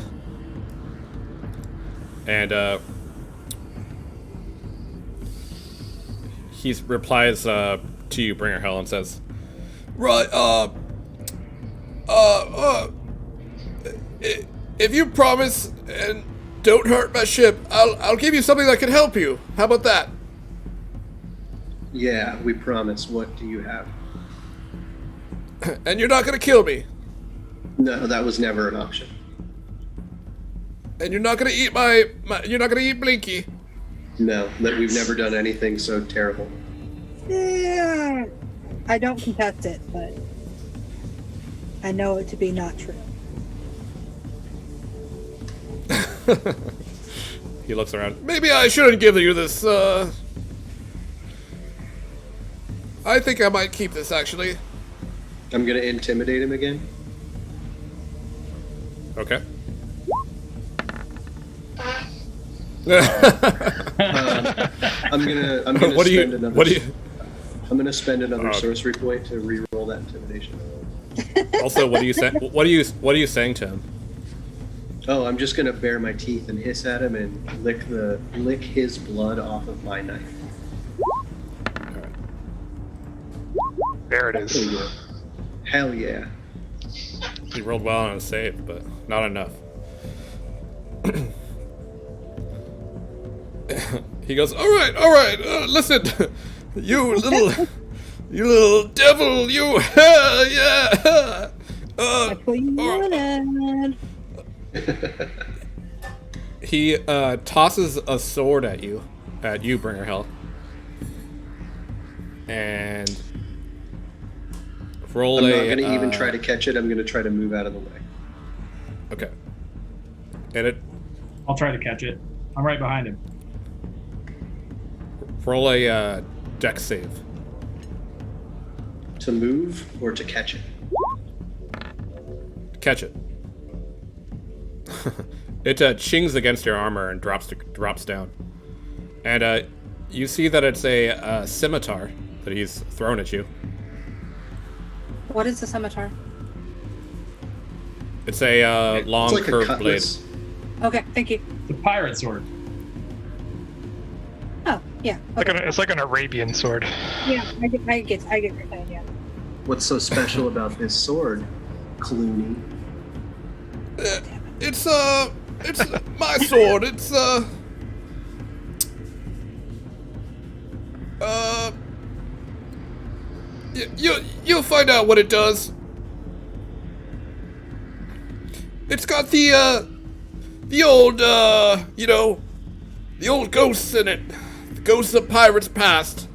And he replies to you, Bringer Hell, and says, "Right, if you promise and don't hurt my ship, I'll give you something that can help you. How about that?" Yeah, we promise. What do you have? "And you're not gonna kill me. No, that was never an option. And you're not gonna eat you're not gonna eat Blinky." No, that we've never done anything so terrible. Yeah. I don't contest it, but I know it to be not true. He looks around. "Maybe I shouldn't give you this, I think I might keep this, actually." I'm gonna intimidate him again. Okay. I'm gonna What do you? spend another. What do you? I'm gonna spend another Okay. sorcery point to re-roll that intimidation. Also, what do you say? What are you saying to him? Oh, I'm just gonna bare my teeth and hiss at him and lick his blood off of my knife. There it There is. you go. Hell yeah. He rolled well on a save, but not enough. He goes, all right, listen, you little devil, you, yeah. That's what you wanted. He tosses a sword at you, Bringer Hell. And roll I'm a. not going to even try to catch it. I'm going to try to move out of the way. Okay. And it. I'll try to catch it. I'm right behind him. Roll a dex save. To move or to catch it? Catch it. It chings against your armor and drops down. And you see that it's a scimitar that he's thrown at you. What is the scimitar? It's a long it's like curved a blade. cutlass. Okay, thank you. It's a pirate sword. Oh, yeah. Okay. It's like an Arabian sword. Yeah, I get what you're saying, yeah. What's so special about this sword, Clooney? It's my sword. It's you'll find out what it does. It's got the old the old ghosts in it. The ghosts of pirates past.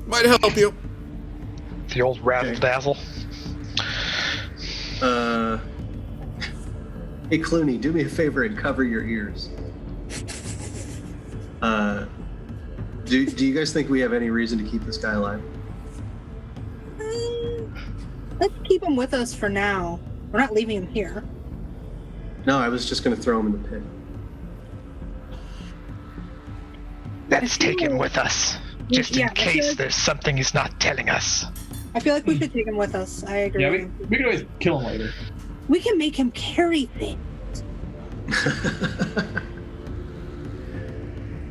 Might help you. The old razzle dazzle. Hey Clooney, do me a favor and cover your ears. Do you guys think we have any reason to keep this guy alive? Let's keep him with us for now. We're not leaving him here. No, I was just going to throw him in the pit. Let's take him with us, just Yeah, in case there's something he's not telling us. I feel like we should take him with us. I agree. Yeah, we can always kill him later. We can make him carry things.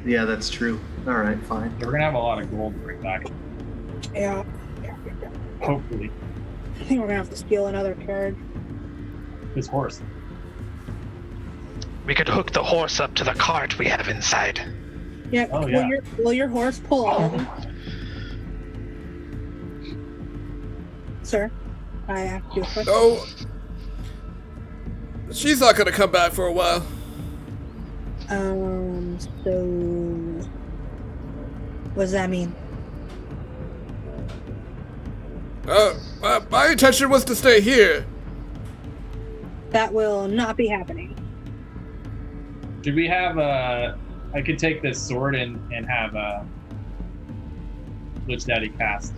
Yeah, that's true. All right, fine. We're gonna have a lot of gold to bring back. Yeah. Hopefully, I think we're gonna have to steal another carriage. this horse. We could hook the horse up to the cart we have inside. Yeah. Oh, yeah. Will your horse pull over? Sir, I asked you a question. Oh, she's not gonna come back for a while. So what does that mean? My intention was to stay here. That will not be happening. Should we have I could take this sword and have Lich Daddy cast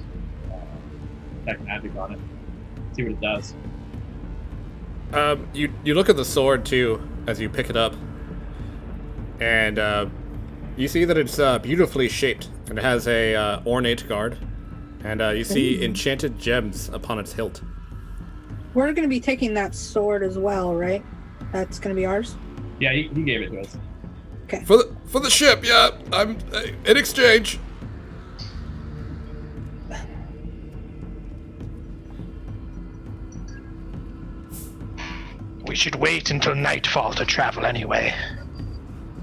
Detect Magic on it. See what it does. You look at the sword too as you pick it up, and you see that it's beautifully shaped and it has a ornate guard, and you see enchanted gems upon its hilt. We're going to be taking that sword as well, right? That's going to be ours. Yeah, he gave it to us. Okay. For the ship, yeah. I'm in exchange. We should wait until nightfall to travel anyway.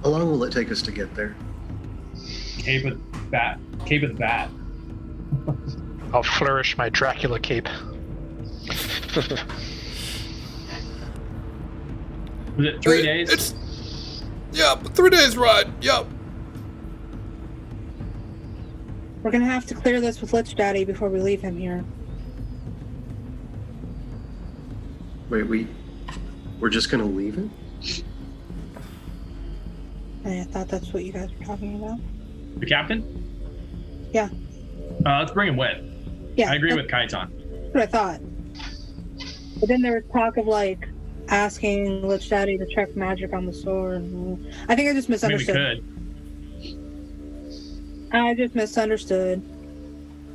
How long will it take us to get there? Cape with bat. Cape with bat. I'll flourish my Dracula cape. Was it 3 days? Yeah, 3 days ride. Yep. We're going to have to clear this with Lich Daddy before we leave him here. Wait, we're just gonna leave it? I thought that's what you guys were talking about. The captain? Yeah. Let's bring him with. Yeah. I agree that's with Kaiton. what I thought. But then there was talk of like asking Lich Daddy to check magic on the sword. I think I just I mean, we misunderstood. could. I just misunderstood.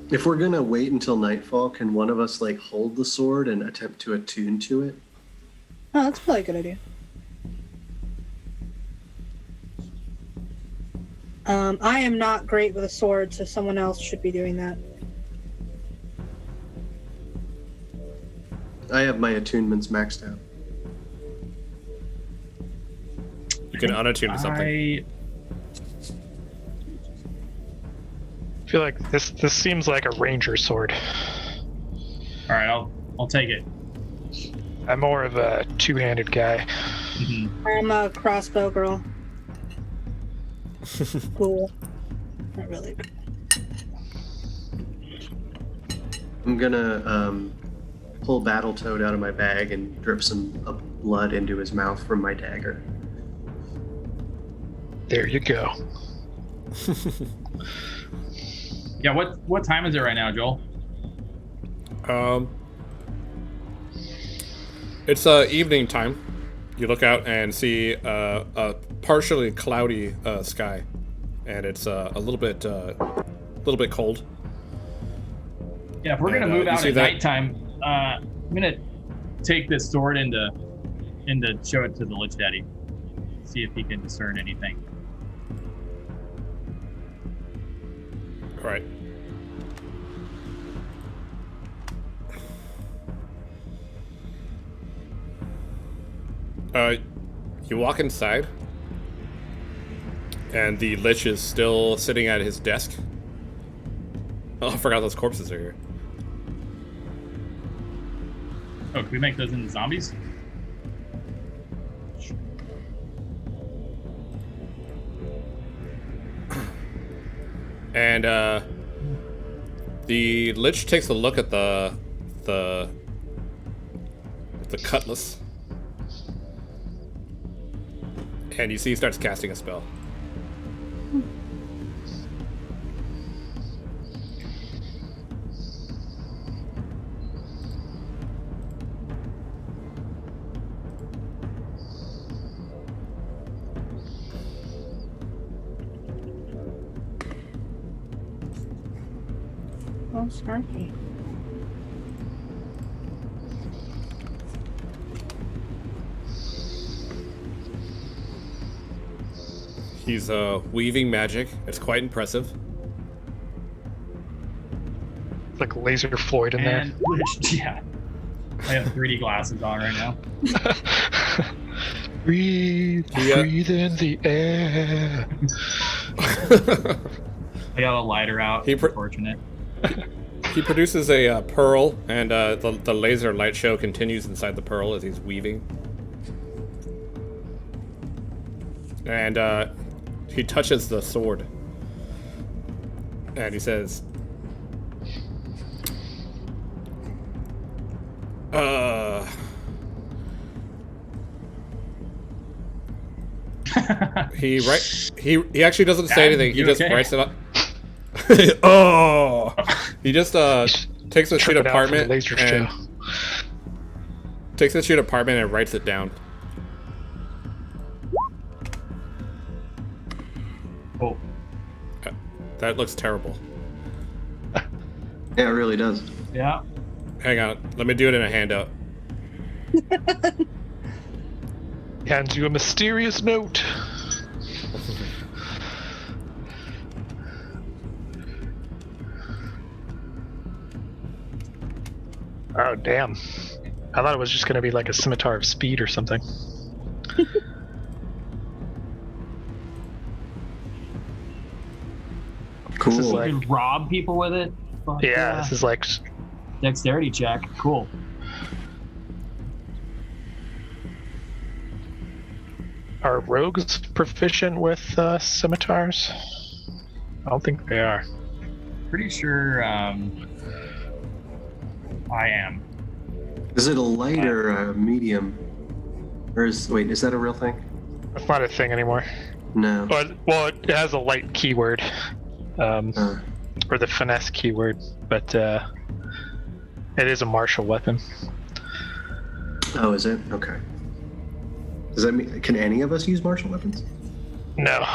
If we're gonna wait until nightfall, can one of us like hold the sword and attempt to attune to it? Oh, that's probably a good idea. I am not great with a sword, so someone else should be doing that. I have my attunements maxed out. You can unattune to something. I feel like this seems like a ranger sword. All right, I'll take it. I'm more of a two-handed guy. Mhm. I'm a crossbow girl. Cool. Not really. I'm gonna pull Battletoad out of my bag and drip some blood into his mouth from my dagger. There you go. Yeah, what time is it right now, Joel? It's evening time. You look out and see a partially cloudy sky, and it's a little bit cold. Yeah, if we're And, gonna move you out see at that- nighttime, I'm gonna take this sword into show it to the Lich Daddy. See if he can discern anything. All right. You walk inside, and the Lich is still sitting at his desk. Oh, I forgot those corpses are here. Oh, can we make those into zombies? And the Lich takes a look at the cutlass, and you see he starts casting a spell. Oh, sorry. He's weaving magic. It's quite impressive. It's like laser Floyd in there. And yeah, I have 3D glasses on right now. Breathe, Yeah. breathe in the air. I got a lighter out. He pr- Fortunate. He produces a pearl, and the laser light show continues inside the pearl as he's weaving. And he touches the sword, and he says, he actually doesn't say Dad, anything. He you just okay? writes it up. Oh, he just takes a sheet Tripping of out from the parchment laser and show. takes a sheet of parchment and writes it down. Oh, That looks terrible. Yeah, it really does. yeah. Hang on, let me do it in a handout. Hands you a mysterious note. Oh, damn. I thought it was just going to be like a scimitar of speed or something. Cool. This is You like, can rob people with it. Fuck yeah, this is like, Dexterity check. Cool. are rogues proficient with scimitars? I don't think they are. Pretty sure I am. Is it a light or a medium? Or is that a real thing? It's not a thing anymore. No. Well, it has a light keyword, or the finesse keyword, but it is a martial weapon. Oh, is it? Okay. Does that mean can any of us use martial weapons? No,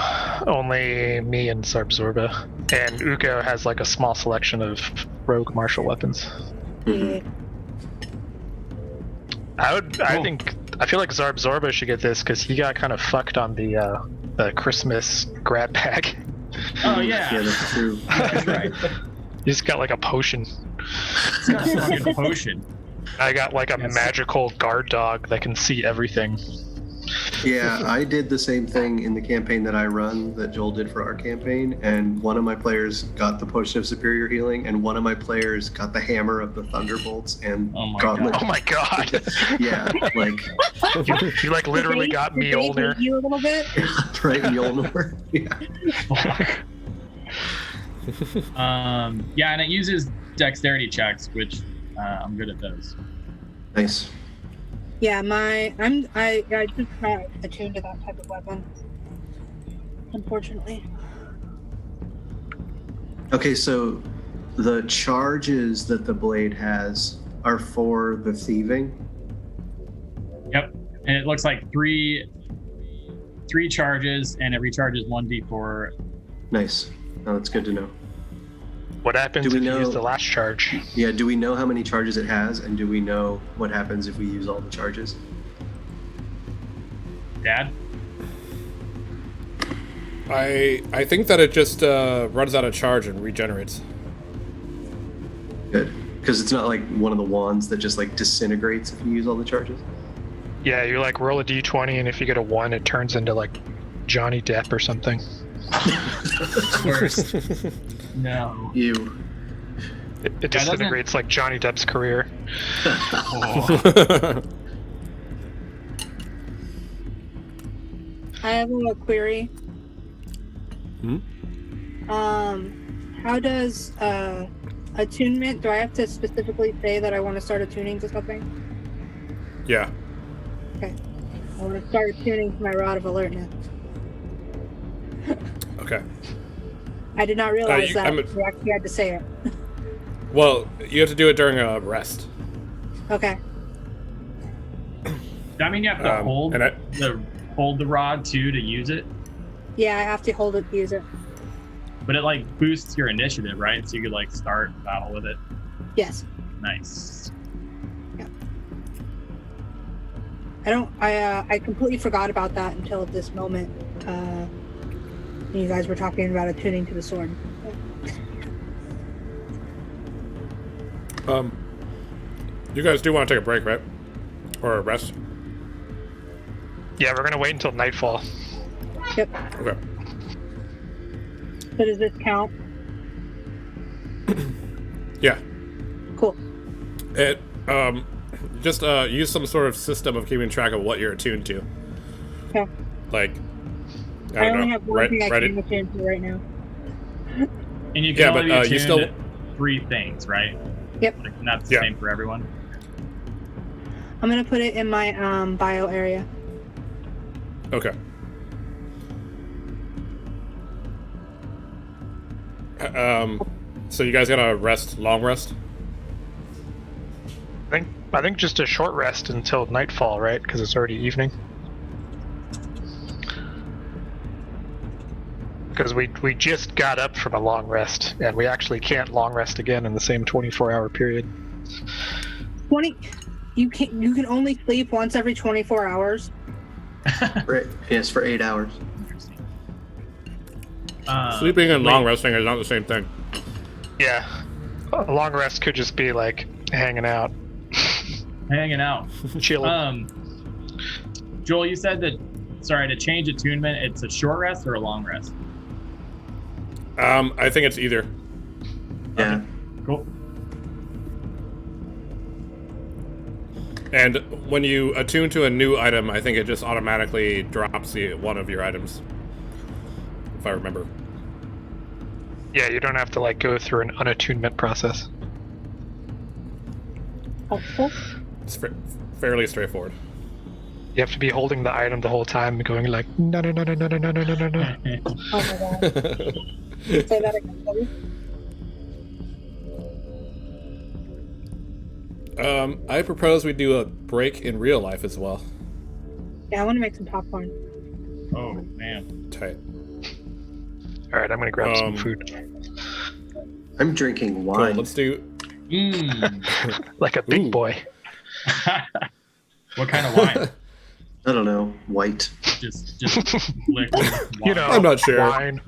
only me and Zarbzorba. And Uko has like a small selection of rogue martial weapons. Yeah. I Cool. feel like Zarbzorba should get this because he got kind of fucked on the Christmas grab bag. Oh yeah. Yeah, that's true. That's right. He's got like a potion. It's got a fucking potion. I got like a Yes. magical guard dog that can see everything. Yeah, I did the same thing in the campaign that I run that Joel did for our campaign, and one of my players got the Potion of Superior Healing, and one of my players got the Hammer of the Thunderbolts and Oh my Gauntlet. Oh my god. Yeah, like You like literally got Did they Mjolnir. hate you a little bit. right, Mjolnir. Yeah. Yeah, and it uses dexterity checks, which I'm good at those. Nice. Yeah, I just not attuned to that type of weapon. Unfortunately. Okay, so the charges that the blade has are for the thieving. Yep, and it looks like three charges, and it recharges 1d4. Nice. Oh, that's good to know. What happens Do we if you know- use the last charge? Yeah, do we know how many charges it has, and do we know what happens if we use all the charges? Dad? I think that it just runs out of charge and regenerates. Good. Because it's not like one of the wands that just like disintegrates if you use all the charges. Yeah, you like roll a d20, and if you get a 1, it turns into like Johnny Depp or something. Worst. No. You. It disintegrates like Johnny Depp's career. Oh. I have a little query. Hmm? How does attunement? Do I have to specifically say that I want to start attuning to something? Yeah. I want to start attuning to my Rod of Alertness. Okay. I did not realize you- that I'm a- you actually had to say it. Well, you have to do it during a rest. Okay. Does that mean you have to hold and the rod too to use it? Yeah, I have to hold it to use it. But it like boosts your initiative, right? So you could like start battle with it. Yes. Nice. I completely forgot about that until this moment. You guys were talking about attuning to the sword. You guys do want to take a break, right? Or a rest? Yeah, we're gonna wait until nightfall. Yep. Okay. So does this count? Yeah. Cool. It just use some sort of system of keeping track of what you're attuned to. Okay. Like I I don't only know. have one thing I Write can it. attune to right now. And you can Yeah, only but, be you attuned still- to 3 things, right? Yep. Like, and that's the Yeah. same for everyone. I'm gonna put it in my bio area. Okay. So you guys gonna rest, long rest? I think just a short rest until nightfall, right? Because it's already evening. Because we just got up from a long rest, and we actually can't long rest again in the same 24-hour period. 20. You can only sleep once every 24 hours. Right. Yes, for 8 hours. Interesting. Sleeping and long wait. resting is not the same thing. Yeah, a long rest could just be like hanging out, Hanging out. chilling. Joel, you said that, sorry, to change attunement, it's a short rest or a long rest? I think it's either. Yeah. Cool. And when you attune to a new item, I think it just automatically drops one of your items. If I remember. Yeah, you don't have to like go through an unattunement process. Helpful. It's fairly straightforward. You have to be holding the item the whole time, going like no no no no no no no no no no. Oh my god. Say that again, please. I propose we do a break in real life as well. Yeah, I want to make some popcorn. Oh, man. Tight. All right, I'm gonna grab some Um, food, I'm drinking Cool. wine. Let's do. like a big Ooh. boy. What kind of wine? I don't know. White. just liquid wine. You know, I'm not sure. Wine.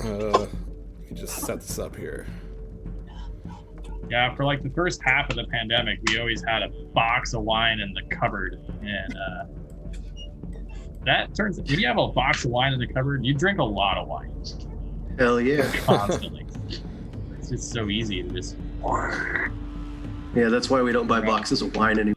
Let me just set this up here. Yeah, for like the first half of the pandemic, we always had a box of wine in the cupboard, and that turns. When you have a box of wine in the cupboard, you drink a lot of wine Hell yeah. constantly. It's just so easy to just. Yeah, that's why we don't buy boxes of wine anymore.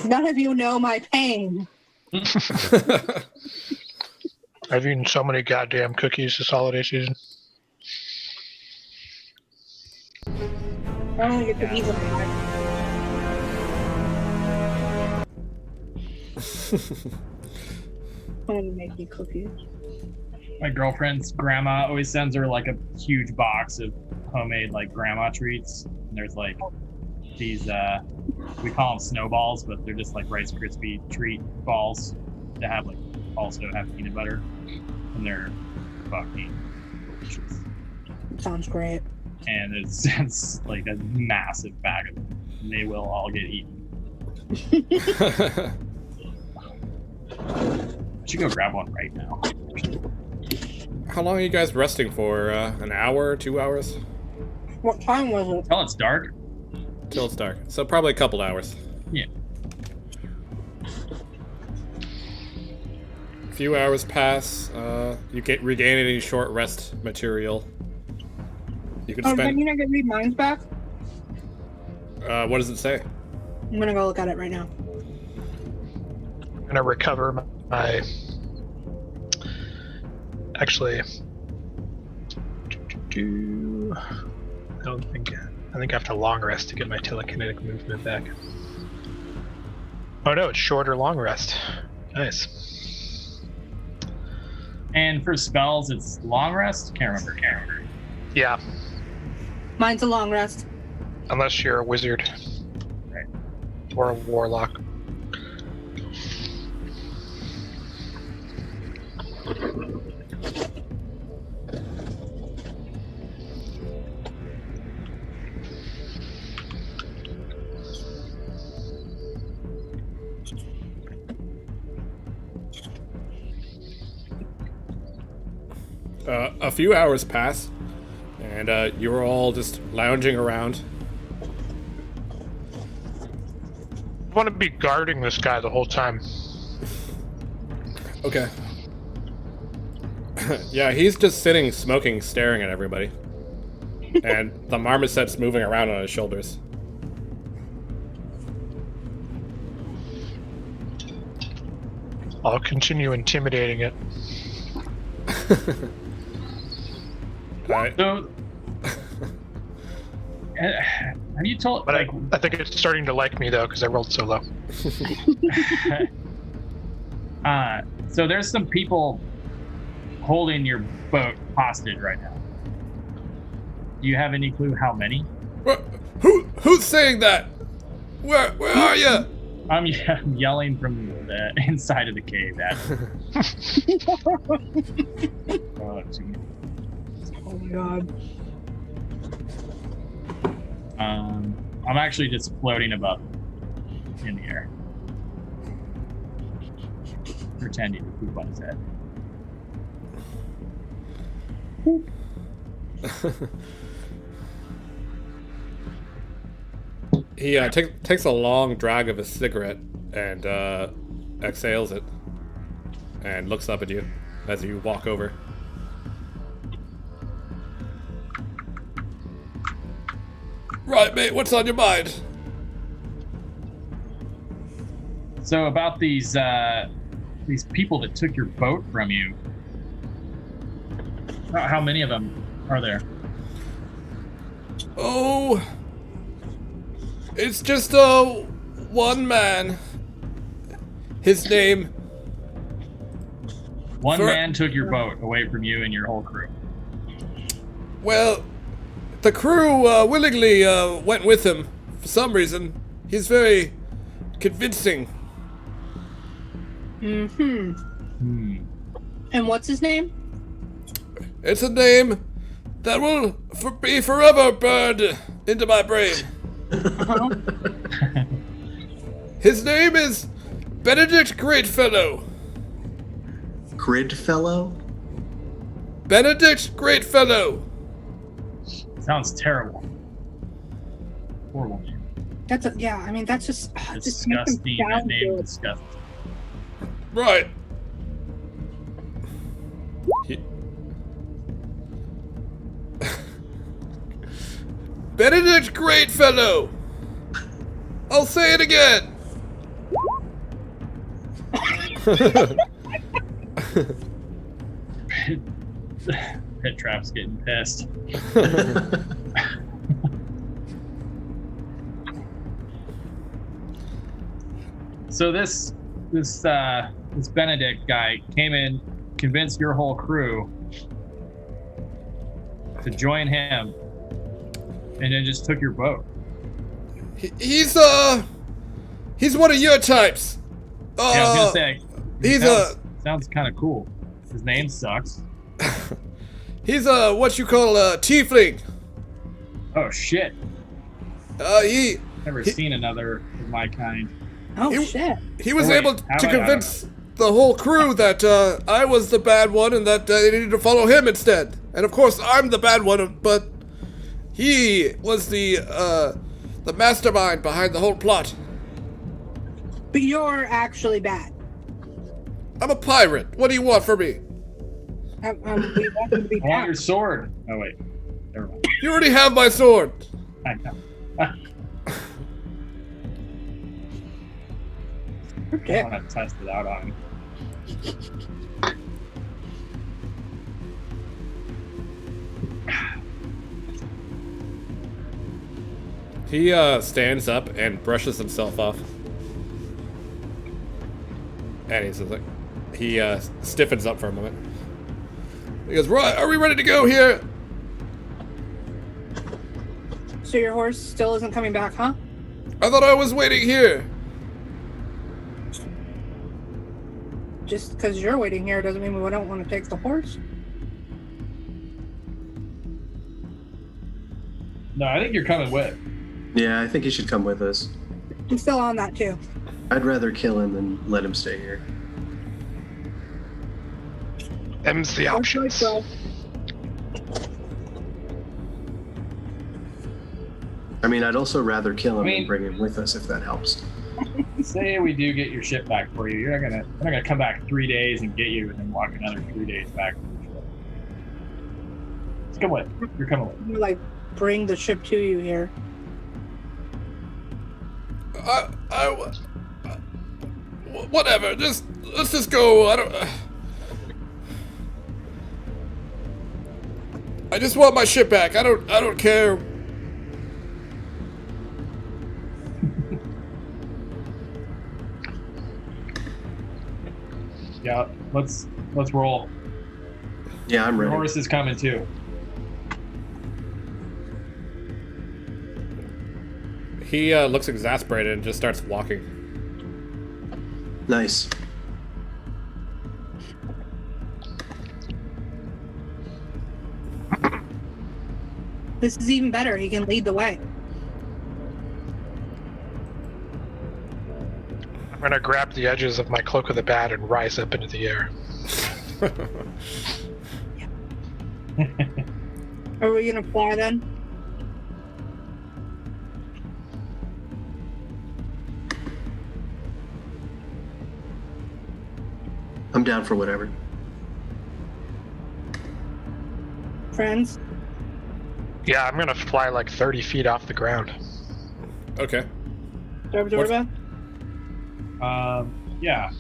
None of you know my pain. I've eaten so many goddamn cookies this holiday season. I only get to eat them. I'm gonna make you cookies. My girlfriend's grandma always sends her like a huge box of homemade like grandma treats. And there's like these we call them snowballs, but they're just like Rice Krispie treat balls that have like also have peanut butter, and they're fucking delicious. Sounds great. And it's like a massive bag of them, and they will all get eaten. I should go grab one right now. How long are you guys resting for? An hour, 2 hours? What time was it? Till it's dark. Till it's dark. So probably a couple hours. Yeah. A few hours pass. You regain any short rest material. You can Oh, spend. can you not get me mines back? What does it say? I'm gonna go look at it right now. I'm gonna recover my. Actually, I think I have to long rest to get my telekinetic movement back. Oh no, it's short or long rest. Nice. And for spells, it's long rest. Can't remember. Yeah, Mine's a long rest. unless you're a wizard. Right. Or a warlock. A few hours pass, and you're all just lounging around. I want to be guarding this guy the whole time. Okay. Yeah, he's just sitting, smoking, staring at everybody. And the marmoset's moving around on his shoulders. I'll continue intimidating it. Alright. So, have you told? But Like, I think it's starting to like me though because I rolled so low. so there's some people holding your boat hostage right now. Do you have any clue how many? Who's saying that? Where are you? I'm yelling from the inside of the cave at oh, gee. Oh my god. I'm actually just floating above in the air, pretending to poop on his head. He takes a long drag of his cigarette and exhales it and looks up at you as you walk over. Right, mate, what's on your mind? So about these people that took your boat from you. How many of them are there? Oh, it's just one man. His name. One man took your boat away from you and your whole crew. Well, the crew willingly went with him for some reason. He's very convincing. Mm-hmm. And what's his name? It's a name that will be forever burned into my brain. Uh-huh. His name is Benedict Greatfellow. Gridfellow? Benedict Greatfellow. Sounds terrible. Horrible name. That's a, yeah, I mean that's just just make him Disgusting. That sound name good. disgusting. Right. Benedict Greatfellow. I'll say it again. Pit Trap's getting pissed. So this Benedict guy came in, convinced your whole crew to join him, and then just took your boat. He's one of your types. Yeah, I was gonna say, He's sounds kind of cool. His name sucks. he's what you call a tiefling. Oh shit! He Never seen another of my kind. Oh You- shit! he was Oh, wait, able how to about- I don't convince the whole crew that I was the bad one and that they needed to follow him instead. And of course, I'm the bad one, but he was the mastermind behind the whole plot. But you're actually bad. I'm a pirate. What do you want from me? We want you to be I want your bad. sword. Oh wait, never mind. You already have my sword. I know. You're I dick. want to test it out on him. He stands up and brushes himself off. And he's like, he stiffens up for a moment. He goes, "Right, are we ready to go here?" So your horse still isn't coming back, huh? I thought I was waiting here. Just because you're waiting here doesn't mean we don't want to take the horse. No, I think you're coming with. Yeah, I think he should come with us. I'm still on that too. I'd rather kill him than let him stay here. Them's the Horse choice, options. bro. I mean, I'd also rather kill him I mean- and bring him with us if that helps. Say we do get your ship back for you. You're not gonna come back 3 days and get you, and then walk another 3 days back. Let's come with. You're coming with. You, like, bring the ship to you here. Whatever. Let's just go. I just want my ship back. I don't care. Yeah, let's roll. Yeah, I'm Your ready. horse is coming too. He looks exasperated and just starts walking. Nice. This is even better. He can lead the way. I'm gonna grab the edges of my cloak of the bat and rise up into the air. Are we gonna fly then? I'm down for whatever. Friends? Yeah, I'm gonna fly like 30 feet off the ground. Okay. Dorba? Yeah.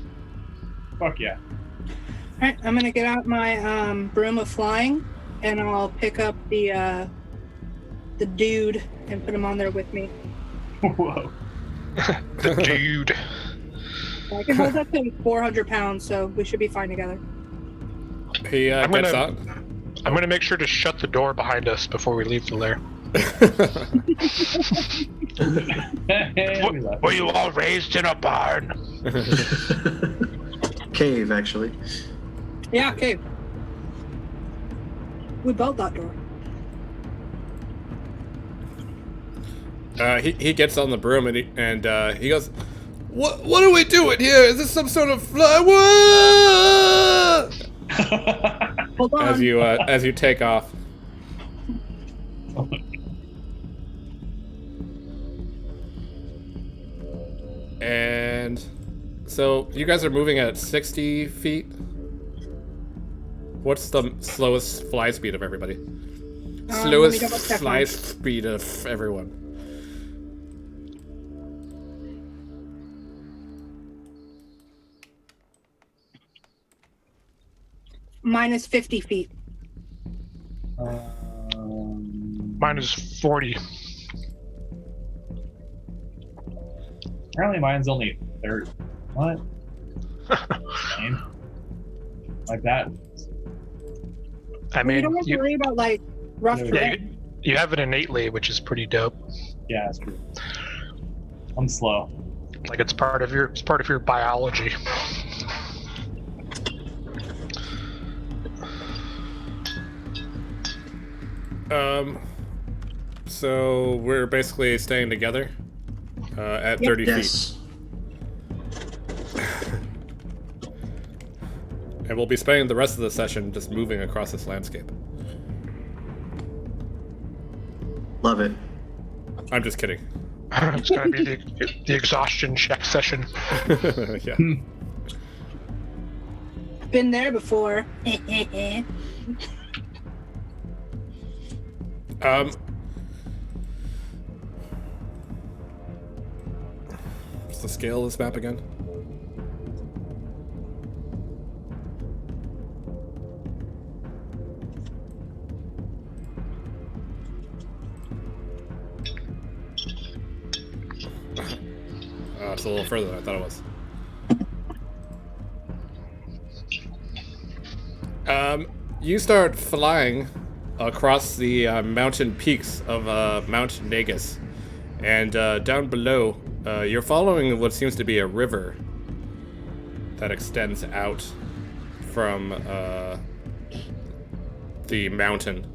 Fuck yeah. Alright, I'm gonna get out my broom of flying and I'll pick up the dude and put him on there with me. Whoa. The dude. I can hold up to 400 pounds, so we should be fine together. He I'm gets gonna- out. I'm gonna make sure to shut the door behind us before we leave the lair. We left. Were you all raised in a barn? Cave, actually. Yeah, okay. We built that door. He gets on the broom and he goes, What are we doing here? Is this some sort of fly? Whoa! Hold on. As you take off. And so you guys are moving at 60 feet. What's the slowest fly speed of everybody? let me Slowest double check fly mine. speed of everyone. minus 50 feet. Mine is 40. Apparently mine's only 30. What? Lame. Like that. I Well, you don't mean, have to worry about like rough Yeah, terrain. you have it innately, which is pretty dope. Yeah, that's true. I'm slow. Like it's part of your biology. So we're basically staying together at 30 feet. Yes. And we'll be spending the rest of the session just moving across this landscape. Love it. I'm just kidding. It's gonna be the exhaustion check session. Yeah. Been there before. What's the scale of this map again? It's a little further than I thought it was. You start flying across the mountain peaks of Mount Negus, and down below, you're following what seems to be a river that extends out from the mountain.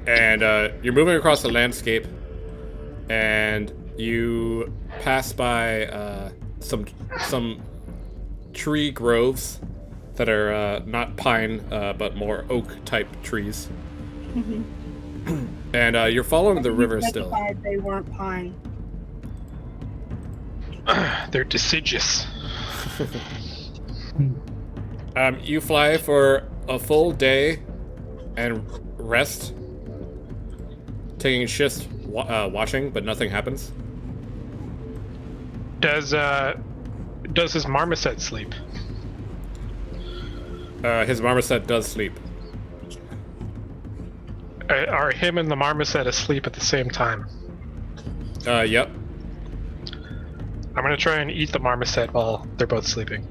And you're moving across the landscape, and you pass by some tree groves that are not pine but more oak type trees. And you're following the river still. Specified they weren't pine. They're deciduous. You fly for a full day and rest, taking shifts watching, but nothing happens. Does his marmoset sleep? His marmoset does sleep. Are him and the marmoset asleep at the same time? Yep. I'm gonna try and eat the marmoset while they're both sleeping.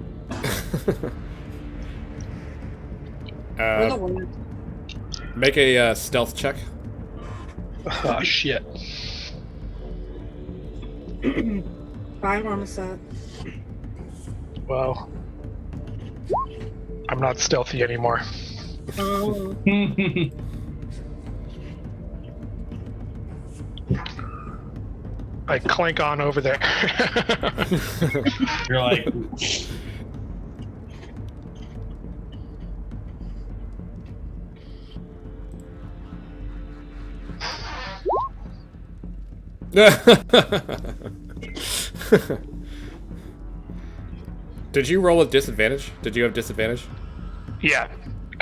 We're the ones. Make a stealth check. Oh shit. Bye, Marmoset. Well, I'm not stealthy anymore. Oh. I clank on over there. You're like, Did you roll with disadvantage? Did you have disadvantage? Yeah,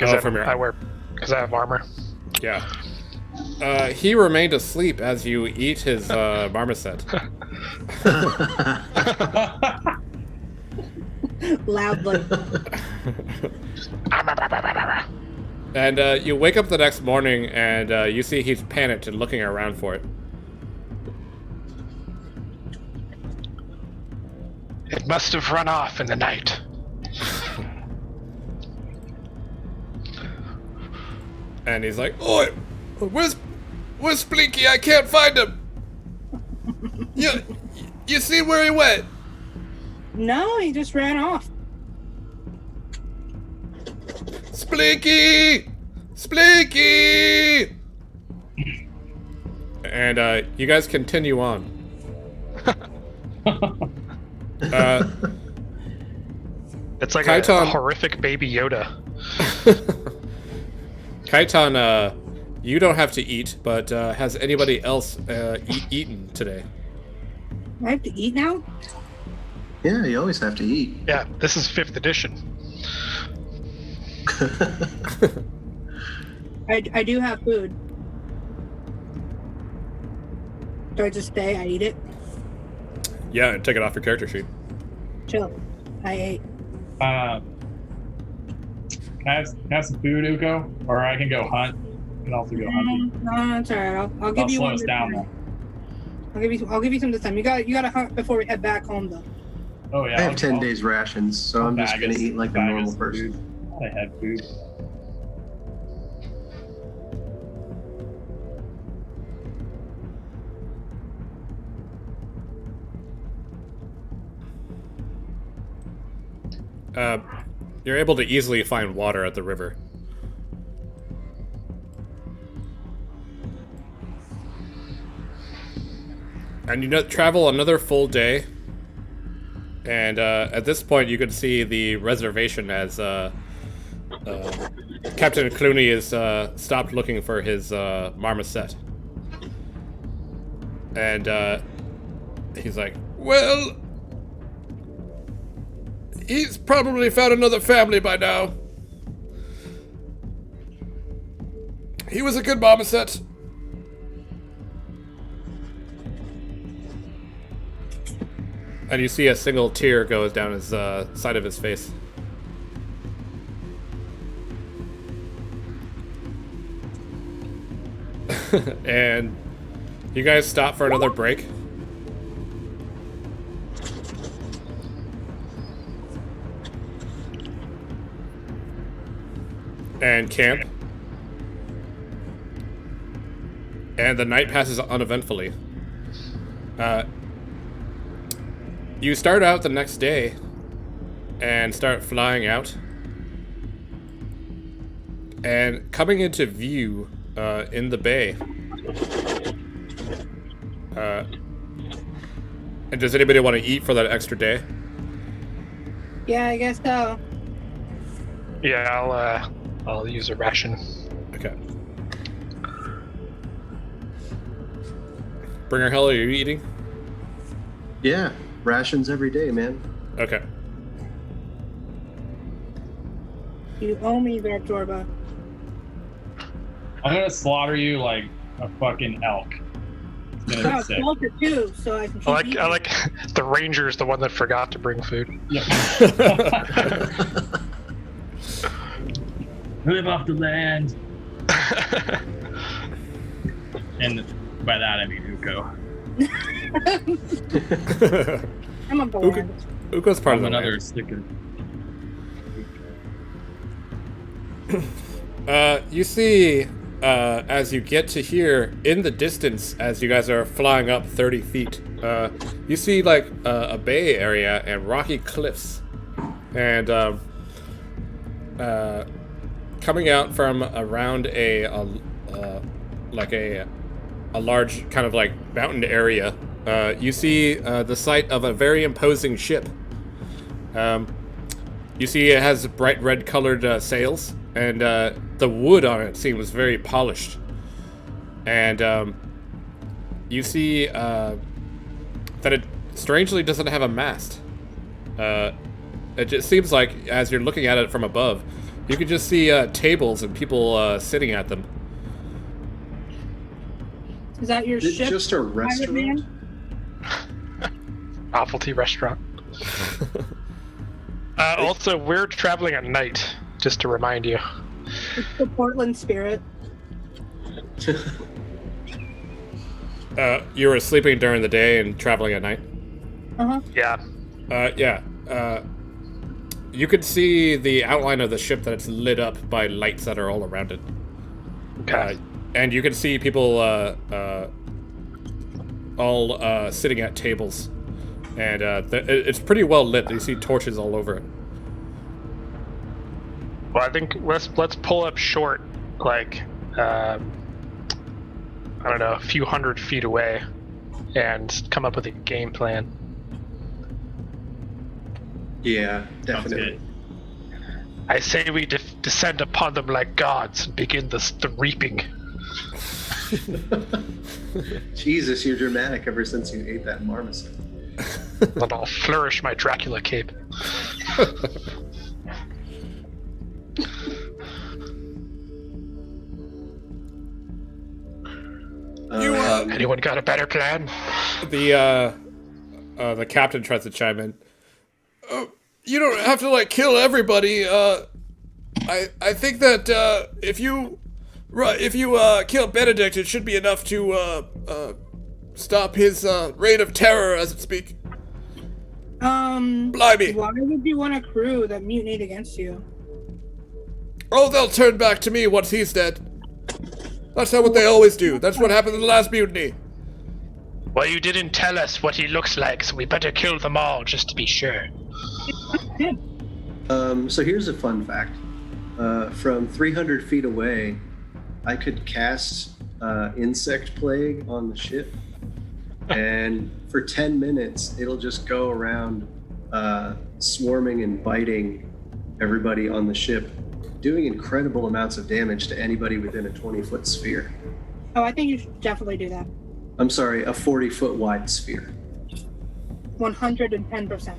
Oh, from your- because I have armor. Yeah. He remained asleep as you eat his marmoset. Loudly. And you wake up the next morning and you see he's panicked and looking around for it. It must have run off in the night. And he's like, "Oi, where's Splinky? I can't find him. You see where he went?" No, he just ran off. Splinky! Splinky! And you guys continue on. It's like Kaiton- a horrific baby Yoda. Kaiton, you don't have to eat, but has anybody else eaten today? I have to eat now? Yeah, you always have to eat. Yeah, this is 5th edition. I do have food. Do I just stay? I eat it? Yeah, and take it off your character sheet. Chill. I ate. Can I have some food, Uko? Or I can go hunt. I can also go hunting. No, it's alright. I'll give you slow one. us this down, time. I'll give you some this time. You gotta hunt before we head back home, though. Oh yeah. I have 10 days rations, so I'm just gonna eat like a normal person. I had food. You're able to easily find water at the river. And you travel another full day. And at this point, you can see the reservation as Captain Clooney is stopped looking for his marmoset. And he's like, well, he's probably found another family by now. He was a good marmoset. And you see a single tear goes down his side of his face. And you guys stop for another break. And camp. And the night passes uneventfully. You start out the next day and start flying out. And coming into view in the bay. And does anybody want to eat for that extra day? Yeah, I guess so. Yeah, I'll use a ration. Okay. Bringer Hell, are you eating? Yeah, rations every day, man. Okay. You owe me that, Jorba. I'm gonna slaughter you like a fucking elk. It's gonna Oh, be sick. shelter too, so I can keep eating. I like the ranger's the one that forgot to bring food. Yep. Live off the land. And by that I mean Uko. I'm a boy. Uko's part of I'm the another land. sticker. You see, as you get to here, in the distance, as you guys are flying up 30 feet, you see like a bay area and rocky cliffs. And coming out from around a large kind of like mountain area, you see the site of a very imposing ship. You see it has bright red colored sails, and the wood on it seems very polished. And you see that it strangely doesn't have a mast. It just seems like, as you're looking at it from above, you can just see tables and people sitting at them. Is that your Is it ship? just a Pirate restaurant? Man? Novelty restaurant. Also, we're traveling at night, just to remind you. It's the Portland spirit. You were sleeping during the day and traveling at night? Uh-huh. Yeah. Yeah. You could see the outline of the ship that it's lit up by lights that are all around it. Okay. And you can see people all sitting at tables. And it's pretty well lit. You see torches all over it. Well, I think let's pull up short, like I don't know, a few hundred feet away, and come up with a game plan. Yeah, Sounds definitely. good. I say we descend upon them like gods and begin the reaping. Jesus, you're dramatic ever since you ate that marmoset. Then I'll flourish my Dracula cape. Anyone got a better plan? The captain tries to chime in. you don't have to like kill everybody. I think that if you kill Benedict, it should be enough to stop his reign of terror, as it speak. Blimey! Why would you want a crew that mutinied against you? Oh, they'll turn back to me once he's dead. That's what they always do. That's what happened in the last mutiny. Well, you didn't tell us what he looks like, so we better kill them all just to be sure. So here's a fun fact. From 300 feet away, I could cast Insect Plague on the ship, and for 10 minutes, it'll just go around swarming and biting everybody on the ship, doing incredible amounts of damage to anybody within a 20-foot sphere. Oh, I think you should definitely do that. I'm sorry, a 40-foot wide sphere. 110%.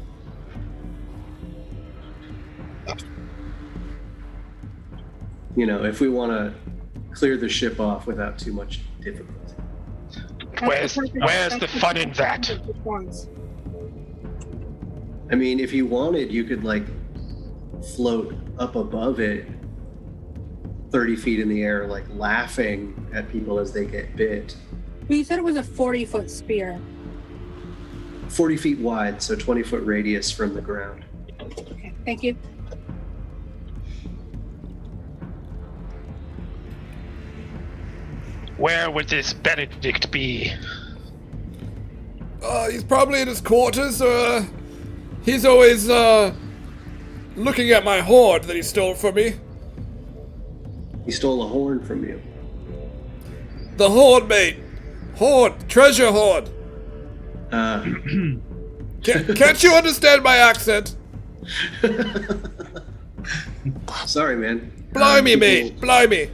You know, if we want to clear the ship off without too much difficulty. Where's the fun in that? I mean, if you wanted, you could like float up above it 30 feet in the air, like laughing at people as they get bit. Well, you said it was a 40-foot spear. 40 feet wide, so 20-foot radius from the ground. Okay, thank you. Where would this Benedict be? He's probably in his quarters, or he's always looking at my hoard that he stole from me. He stole a horn from you. The hoard, mate. Hoard, treasure hoard. Can't you understand my accent? Sorry, man. Blimey, mate. Blimey.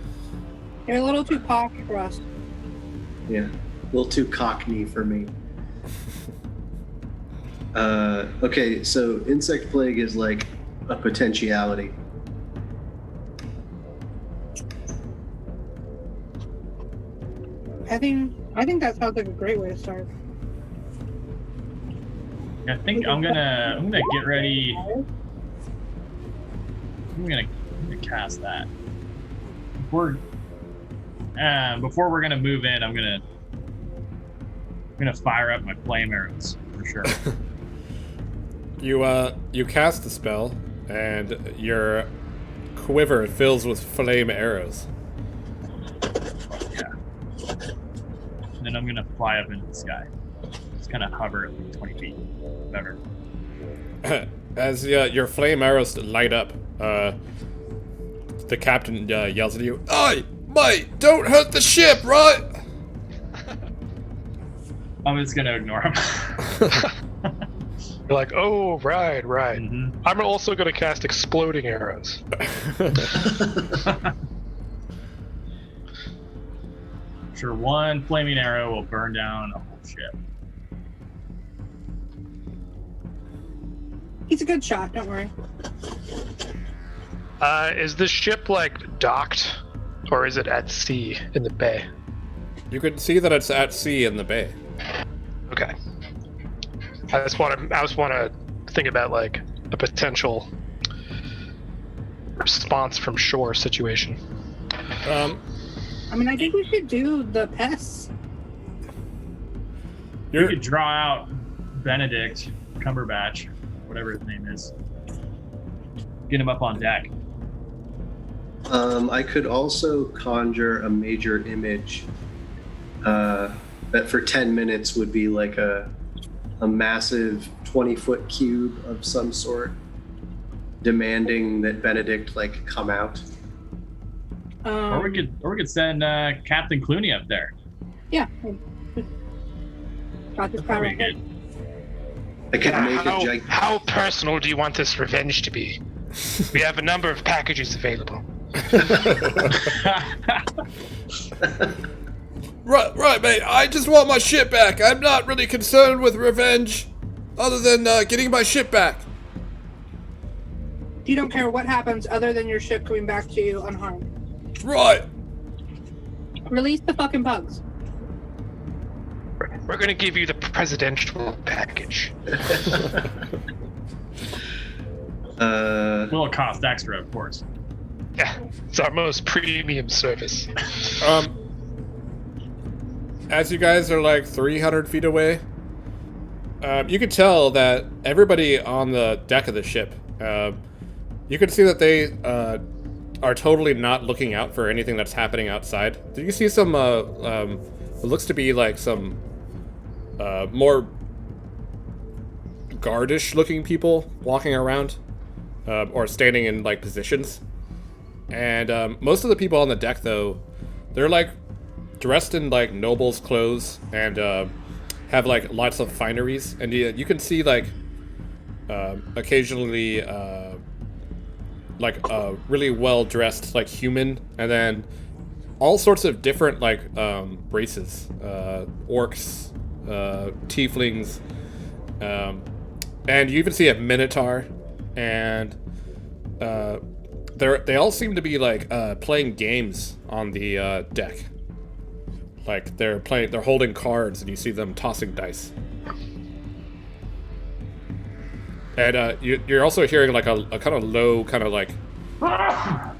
You're a little too cocky for us. Yeah, a little too cockney for me. Okay, so Insect Plague is like a potentiality. I think that sounds like a great way to start. I think I'm gonna get ready. I'm gonna cast that. Before we're gonna move in, I'm gonna fire up my flame arrows for sure. You cast the spell, and your quiver fills with flame arrows. Yeah. And then I'm gonna fly up into the sky. Just kind of hover at like 20 feet, whatever. As your flame arrows light up, the captain yells at you, "Oi, mate, don't hurt the ship, right?" I'm just gonna ignore him. You're like, oh, right. Mhm. I'm also going to cast exploding arrows. Sure, one flaming arrow will burn down a whole ship. He's a good shot, don't worry. Is the ship like docked, or is it at sea in the bay? You can see that it's at sea in the bay. Okay. I just want to think about like a potential response from shore situation. I mean, I think we should do the pests. We could draw out Benedict Cumberbatch, whatever his name is. Get him up on deck. I could also conjure a major image that for 10 minutes would be like a massive 20-foot cube of some sort, demanding that Benedict like come out. Or we could send Captain Clooney up there. Yeah. Got this That'd be power. good. I could make a How personal do you want this revenge to be? We have a number of packages available. Right, mate. I just want my ship back. I'm not really concerned with revenge, other than getting my ship back. You don't care what happens other than your ship coming back to you unharmed. Right. Release the fucking bugs. We're going to give you the presidential package. Will it cost extra, of course. Yeah, it's our most premium service. As you guys are like 300 feet away, you can tell that everybody on the deck of the ship, you can see that they are totally not looking out for anything that's happening outside. Do you see some, it looks to be like some more guardish looking people walking around, or standing in like positions. And most of the people on the deck, though, they're like dressed in like nobles' clothes and have like lots of fineries. And you can see like occasionally like a really well dressed like human, and then all sorts of different like races, orcs, tieflings, and you even see a minotaur, and they all seem to be like playing games on the deck. Like they're holding cards, and you see them tossing dice. And you're also hearing like a kind of low, kind of like. Someone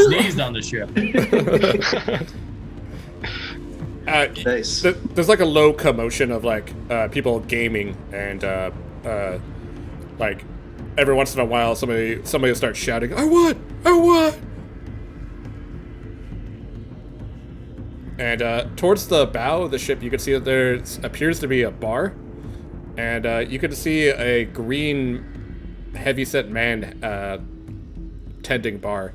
sneezed on the ship. Nice. There's like a low commotion of like people gaming, and like every once in a while somebody will start shouting, "I won!" And towards the bow of the ship, you can see that there appears to be a bar, and you can see a green, heavyset man tending bar.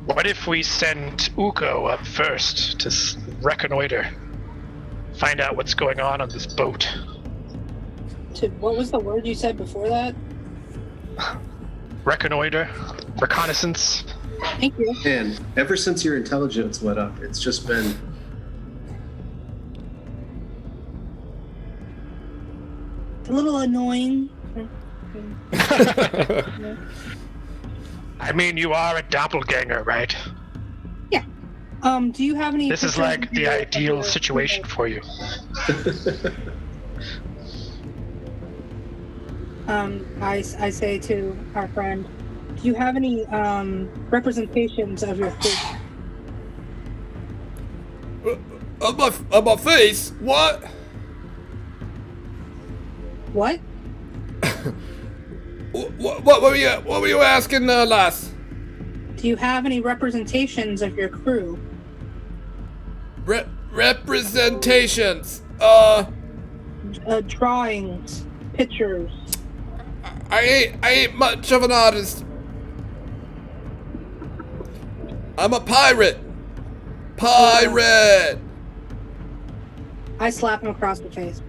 What if we send Uko up first to reconnoiter? Find out what's going on this boat. What was the word you said before that? Reconnoiter? Reconnaissance? Thank you. And ever since your intelligence went up, it's just been A little annoying. I mean, you are a doppelganger, right? Yeah. Do you have any? This is like the ideal situation for you. I say to our friend, do you have any representations of your crew? On my face? What? What? What were you asking, lass? Do you have any representations of your crew? Representations. Drawings, pictures. I ain't much of an artist. I'm a pirate. Pirate. I slap him across the face.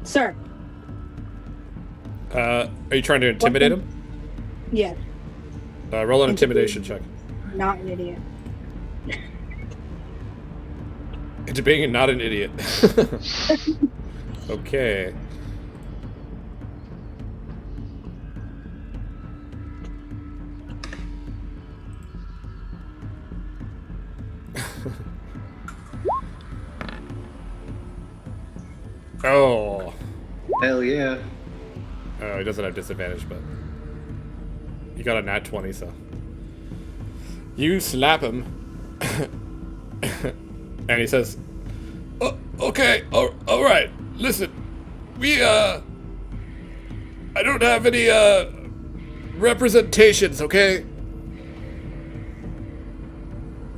Sir. Are you trying to intimidate him? Yes. Roll an intimidation check. Not an idiot. Into being not an idiot. Okay. Oh. hell yeah. Oh, he doesn't have disadvantage, but you got a nat 20, so you slap him, and he says, "Oh, okay, all right. Listen, I don't have any representations, okay?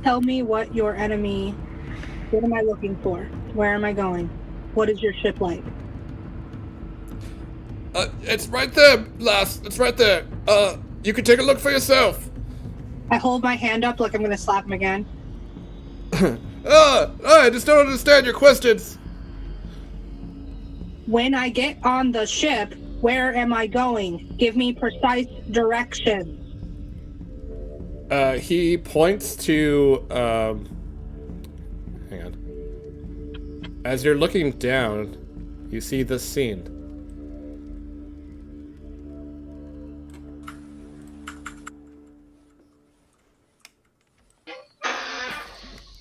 Tell me what your enemy. What am I looking for? Where am I going? What is your ship like? It's right there, lass. It's right there. You can take a look for yourself." I hold my hand up like I'm gonna slap him again. I just don't understand your questions. When I get on the ship, where am I going? Give me precise directions. He points to, hang on. As you're looking down, you see this scene.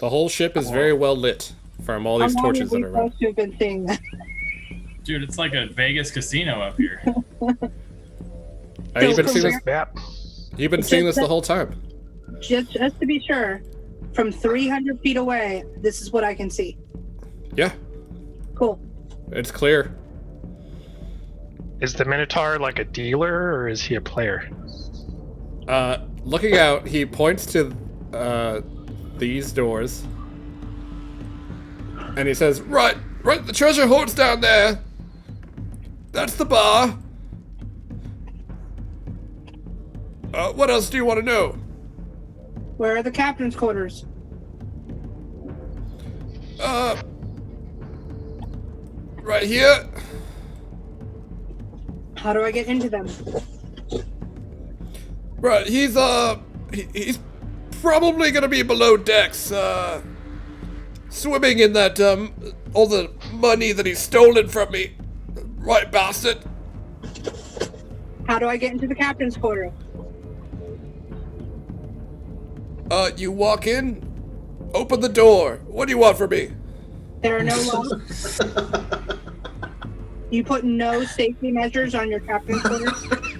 The whole ship is very well lit from all these How long torches have that we are around. supposed to have been seeing that? Dude, it's like a Vegas casino up here. You've been So seeing this. Map. You've been seeing this the whole time. Just to be sure, from 300 feet away, this is what I can see. Yeah, Cool. it's clear. Is the Minotaur like a dealer or is he a player? Looking out, he points to these doors, and he says, "Right, the treasure hoard's down there. That's the bar. What else do you want to know?" Where are the captain's quarters? Right here. How do I get into them? Right, he's probably gonna be below decks, swimming in that all the money that he's stolen from me. Right, bastard. How do I get into the captain's quarters? You walk in, open the door. What do you want from me? There are no locks. You put no safety measures on your captain's quarters?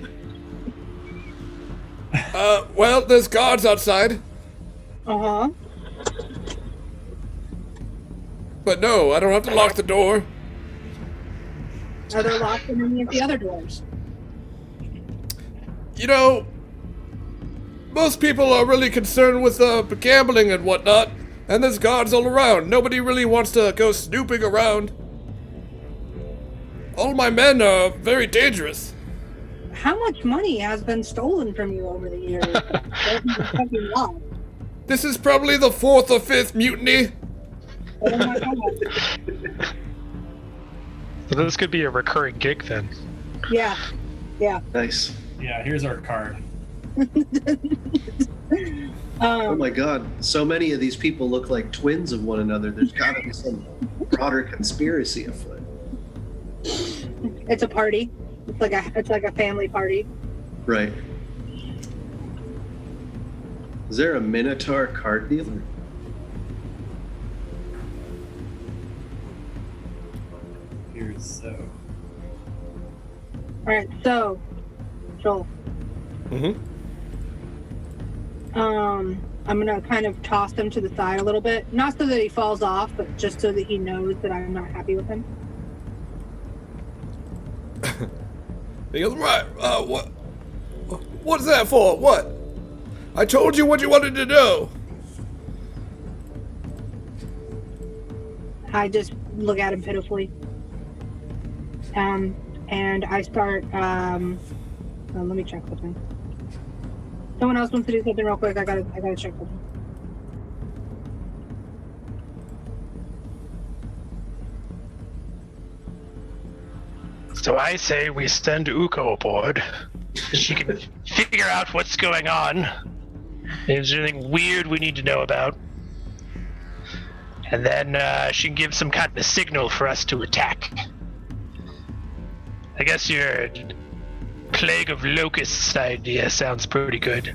Well, there's guards outside. Uh-huh. But no, I don't have to lock the door. Are there locks in any of the other doors? You know, most people are really concerned with gambling and whatnot, and there's guards all around. Nobody really wants to go snooping around. All my men are very dangerous. How much money has been stolen from you over the years? Don't you fucking lie. This is probably the 4th or 5th mutiny. Oh my god. So this could be a recurring gig then. Yeah. Yeah. Nice. Yeah, here's our card. Oh my god, so many of these people look like twins of one another. There's gotta be some broader conspiracy afoot. It's a party. It's like a family party. Right. Is there a Minotaur card dealer? Here's so. Alright, so Joel. Mm-hmm. I'm gonna kind of toss him to the side a little bit. Not so that he falls off, but just so that he knows that I'm not happy with him. He goes, right, what's that for? What? I told you what you wanted to know. I just look at him pitifully. And I start, let me check something. Someone else wants to do something real quick. I gotta check something. So I say we send Uko aboard. She can figure out what's going on. Is there anything weird we need to know about? And then she can give some kind of signal for us to attack. I guess your Plague of Locusts idea sounds pretty good.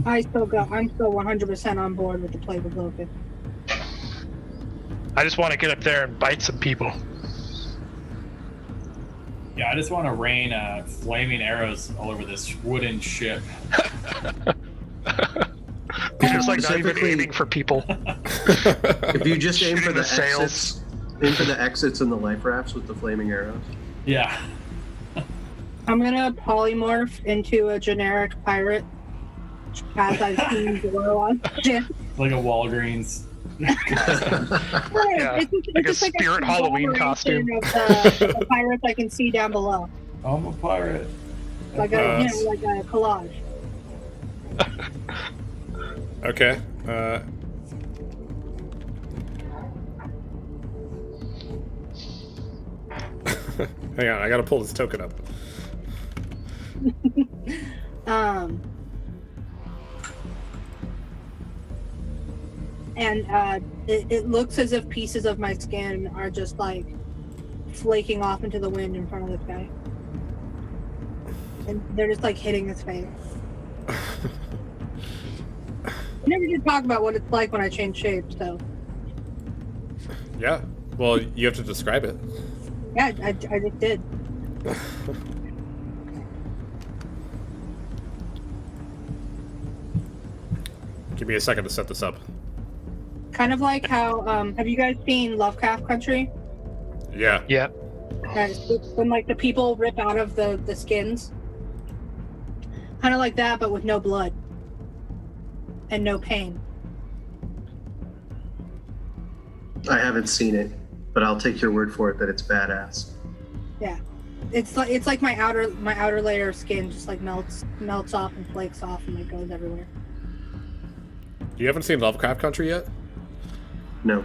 I'm still 100% on board with the Plague of Locust. I just want to get up there and bite some people. Yeah, I just want to rain flaming arrows all over this wooden ship. Just like not even Specifically- aiming for people. If you just aim for Shooting the the sails. exits, aim for the exits and the life rafts with the flaming arrows. Yeah. I'm gonna polymorph into a generic pirate, as I've seen Zoro on ship. Like a Walgreens. Yeah, like a just spirit Halloween costume. Of the pirates I can see down below, I'm a pirate. like like a collage. Okay. Hang on, I gotta pull this token up. And it looks as if pieces of my skin are just like flaking off into the wind in front of this guy, and they're just like hitting his face. No, never did talk about what it's like when I change shapes, so Yeah. Well, you have to describe it. yeah, I just did. Give me a second to set this up. Kind of like how have you guys seen Lovecraft Country? Yeah. Yeah. When like the people rip out of the skins, kind of like that, but with no blood and no pain. I haven't seen it, but I'll take your word for it that it's badass. Yeah, it's like my outer layer of skin just like melts off and flakes off and like goes everywhere. You haven't seen Lovecraft Country yet? No.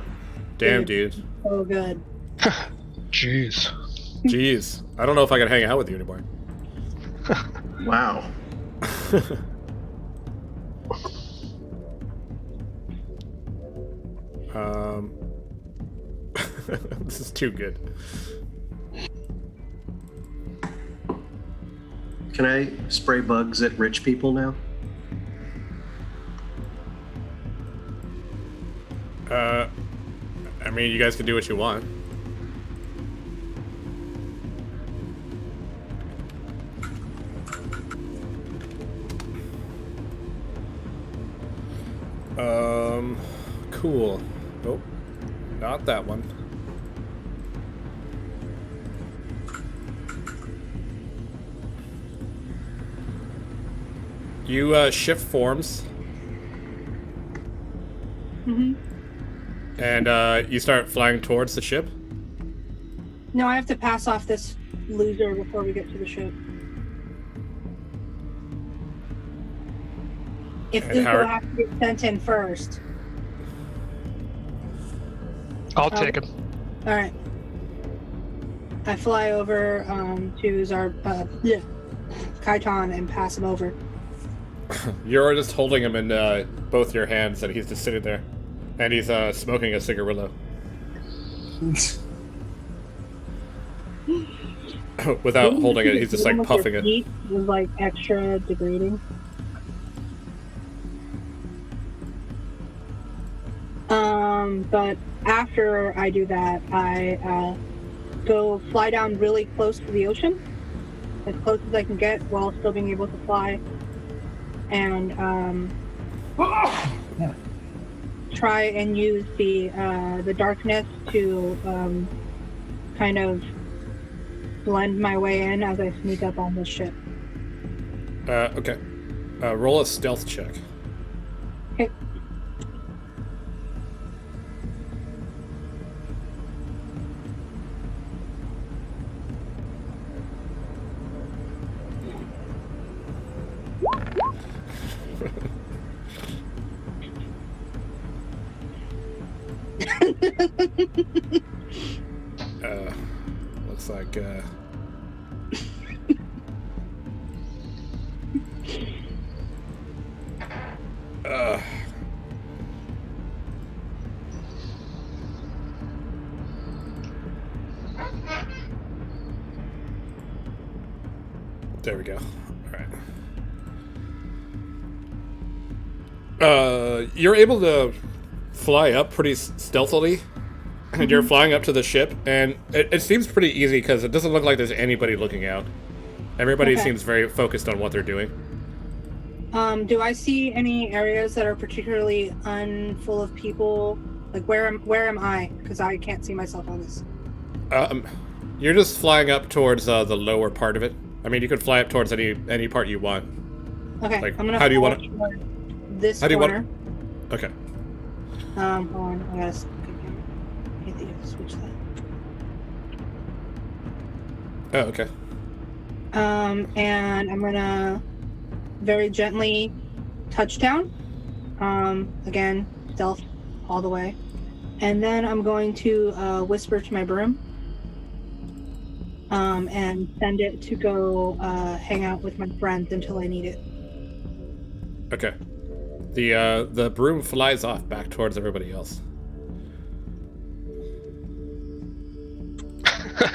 Damn, dude. So good. Jeez. Jeez. I don't know if I can hang out with you anymore. Wow. This is too good. Can I spray bugs at rich people now? I mean, you guys can do what you want. Cool. Oh, not that one. You shift forms. Mm-hmm. And you start flying towards the ship. No, I have to pass off this loser before we get to the ship. If And Uko Howard- has to get sent in first. I'll take him. All right. I fly over to Kaiton and pass him over. You're just holding him in both your hands, and he's just sitting there. And he's smoking a cigarillo. Without holding it, he's just like puffing it. Heat was like extra degrading. But after I do that, I go fly down really close to the ocean, as close as I can get while still being able to fly, and try and use the darkness to kind of blend my way in as I sneak up on this ship. Okay. Roll a stealth check. Okay. Looks like there we go. All right. You're able to fly up pretty stealthily, and you're flying up to the ship, and it seems pretty easy because it doesn't look like there's anybody looking out. Everybody Okay. seems very focused on what they're doing. Do I see any areas that are particularly unfull of people? Like where am I? Because I can't see myself on this. You're just flying up towards the lower part of it. I mean, you can fly up towards any part you want. Okay, Like, I'm gonna. how do you fly wanna- toward this How do you corner. Okay. Hold on, I gotta. I think you have to switch that. Oh, okay. And I'm gonna very gently touch down. Again, stealth all the way. And then I'm going to whisper to my broom. And send it to go hang out with my friends until I need it. Okay. The broom flies off back towards everybody else.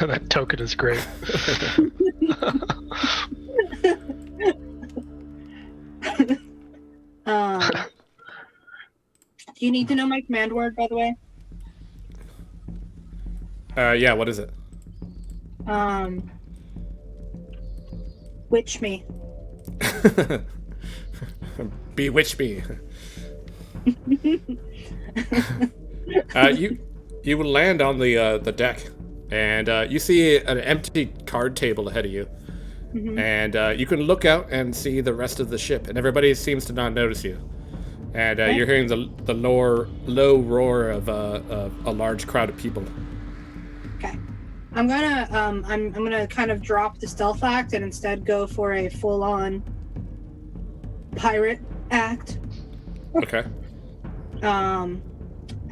That token is great. Do you need to know my command word, by the way? Yeah, what is it? Witch me. Bewitch me. You would land on the deck, and you see an empty card table ahead of you. And you can look out and see the rest of the ship, and everybody seems to not notice you. And you're hearing the low roar of a large crowd of people. Okay. I'm gonna kind of drop the stealth act and instead go for a full-on pirate act. Okay.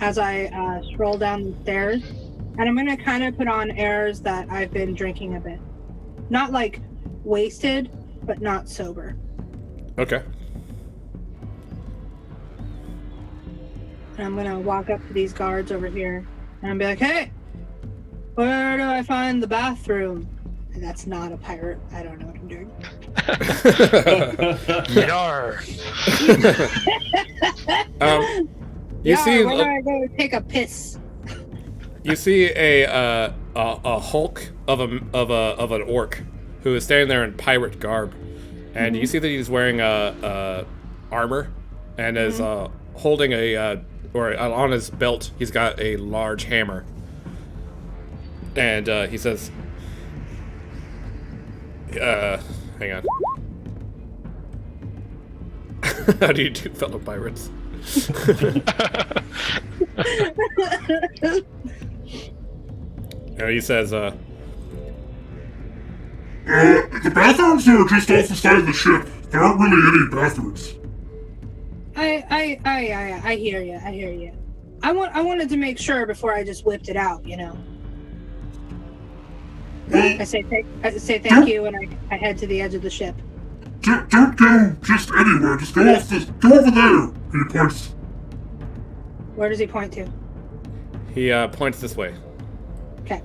As I stroll down the stairs, and I'm gonna kind of put on airs that I've been drinking a bit, not like wasted, but not sober. Okay. And I'm gonna walk up to these guards over here and be like, "Hey, where do I find the bathroom?" And that's not a pirate. I don't know what I'm doing. Yar. You see, where do I go take a piss? you see a hulk of an orc who is standing there in pirate garb, and you see that he's wearing armor and is holding or on his belt he's got a large hammer, and he says, hang on. How do you do, fellow pirates? And he says, the bathrooms are just off the side of the ship. There aren't really any bathrooms. I hear you. I hear you. I wanted to make sure before I just whipped it out, you know. Well, I say thank you, and I head to the edge of the ship. don't go just anywhere. Just go over there. And he points. Where does he point to? he points this way. Okay.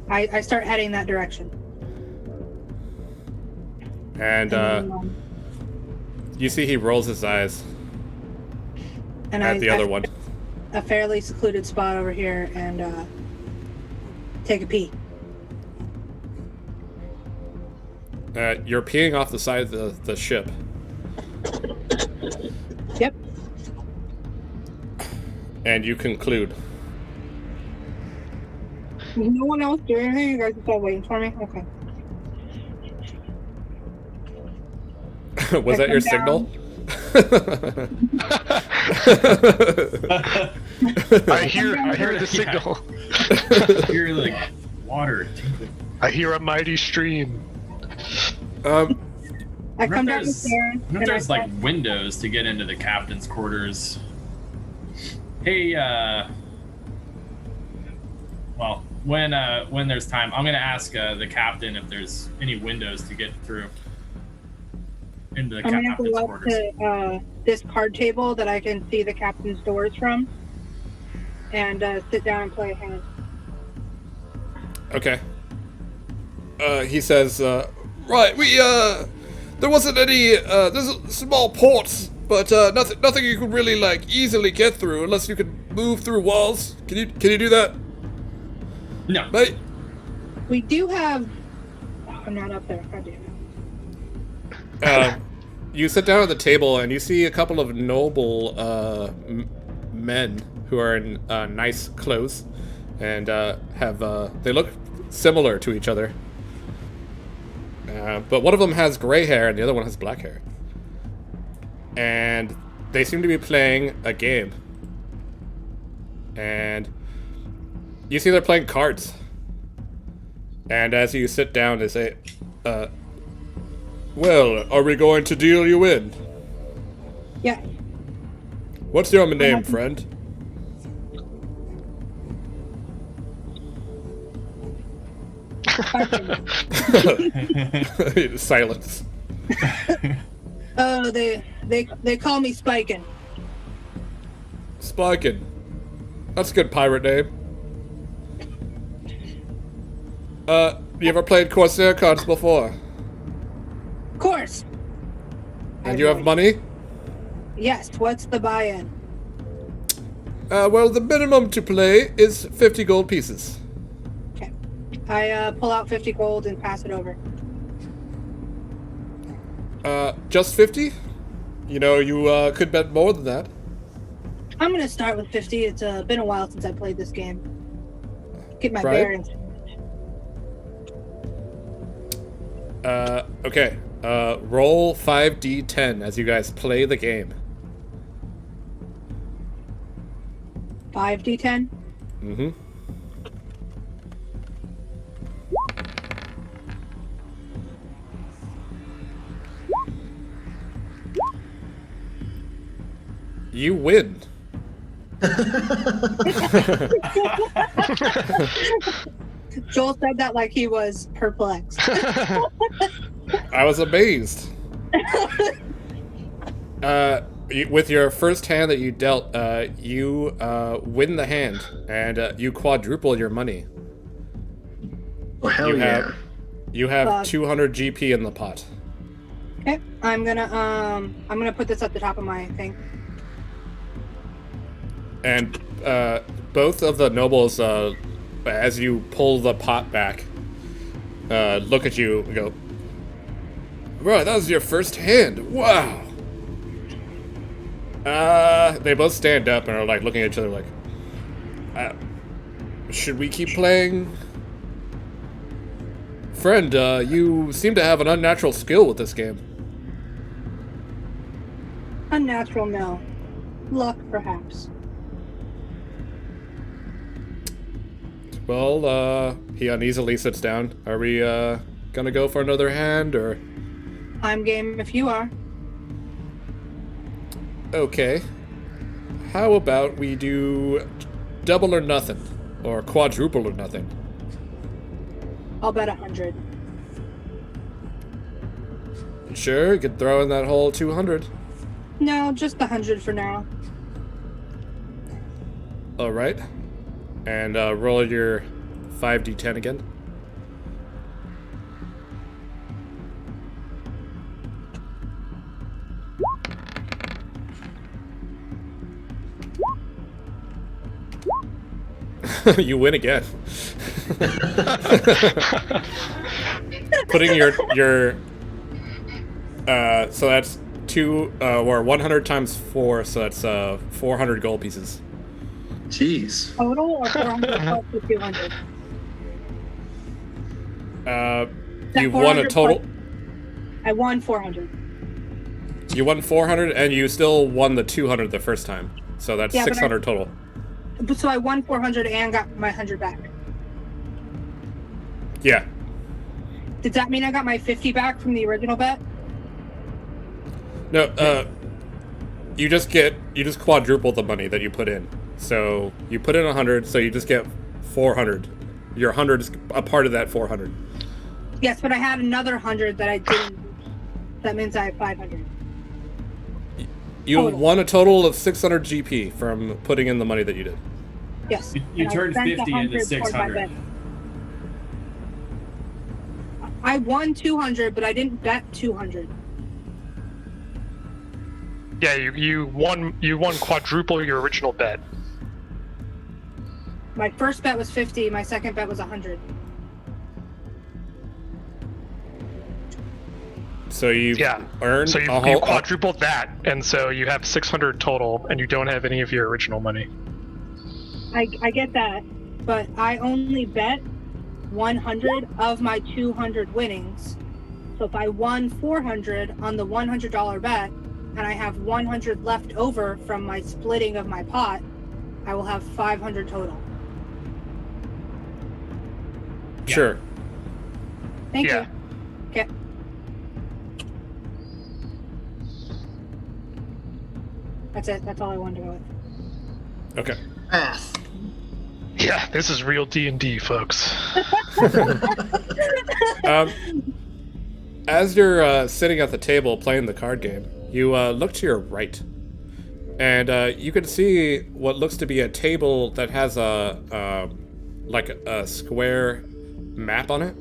I start heading that direction. And you see he rolls his eyes and at the other one. A fairly secluded spot over here and take a pee. You're peeing off the side of the ship. Yep. And you conclude. Is no one else doing anything? You guys are still waiting for me? Okay. Was that your signal? I hear the signal. You're like water tinkling. I hear a mighty stream. I come down the stairs. What if there's like windows to get into the captain's quarters? Hey, well, when there's time, I'm gonna ask the captain if there's any windows to get through into the I'm gonna captain's go up quarters. to this card table that I can see the captain's doors from, and sit down and play a hand. Okay. He says, right, we, there wasn't any, there's a small ports, but, nothing you could really, like, easily get through unless you could move through walls. Can you do that? No. Mate? We do have. Oh, I'm not up there. God damn it. You sit down at the table and you see a couple of noble, men who are in, nice clothes and, they look similar to each other. But one of them has gray hair and the other one has black hair. And they seem to be playing a game. And you see they're playing cards. And as you sit down, they say, well, are we going to deal you in? Yeah. What's your name, friend? Silence. Oh, they call me Spikin. Spikin. That's a good pirate name. You ever played Corsair cards before? Of course. And you have money? Yes. What's the buy-in? Well, the minimum to play is 50 gold pieces. Okay. I pull out 50 gold and pass it over. Just 50? You know, you could bet more than that. I'm gonna start with 50. It's been a while since I played this game. Get my Right. bearings. Okay. Roll 5d10 as you guys play the game. 5d10. Mm-hmm. You win. Joel said that like he was perplexed. I was amazed. With your first hand that you dealt, you win the hand, and you quadruple your money. Oh, hell You yeah. have- You have Fuck. 200 GP in the pot. Okay, I'm gonna put this at the top of my thing. And both of the nobles, as you pull the pot back, look at you and go, "Bro, that was your first hand. Wow." They both stand up and are like looking at each other like, should we keep playing? Friend, you seem to have an unnatural skill with this game. Unnatural, no. Luck, perhaps. Well, he uneasily sits down. Are we, gonna go for another hand, or? I'm game if you are. Okay. How about we do double or nothing? Or quadruple or nothing? I'll bet 100. Sure, you could throw in that whole 200. No, just 100 for now. Alright. And roll your 5d10 again. You win again. Putting your so that's 100 times 4, so that's 400 gold pieces. Jeez. Total or 400 plus the 200? You won a 400 total. plus- I won 400. You won 400, and you still won the 200 the first time. So that's Yeah, but 600 total. But so I won 400 and got my 100 back. Yeah. Does that mean I got my 50 back from the original bet? No, you just quadruple the money that you put in. So you put in 100, so you just get 400. Your 100 is a part of that 400. Yes, but I had another 100 that I didn't. That means I have 500. You Total. won a total of 600 GP from putting in the money that you did. Yes. You and I turned spent 50 100 into towards my 600. bet. I won 200, but I didn't bet 200. Yeah, you won quadruple your original bet. My first bet was 50. My second bet was 100. So you Yeah. earned So you a whole. quadrupled that, and so you have 600 total, and you don't have any of your original money. I get that, but I only bet 100 of my 200 winnings. So if I won 400 on the $100 bet, and I have 100 left over from my splitting of my pot, I will have 500 total. Sure. Thank Yeah. you. Okay. That's it. That's all I wanted to go with. Okay. Path. Yeah, this is real D&D, folks. As you're sitting at the table playing the card game, you look to your right, and you can see what looks to be a table that has a square map on it,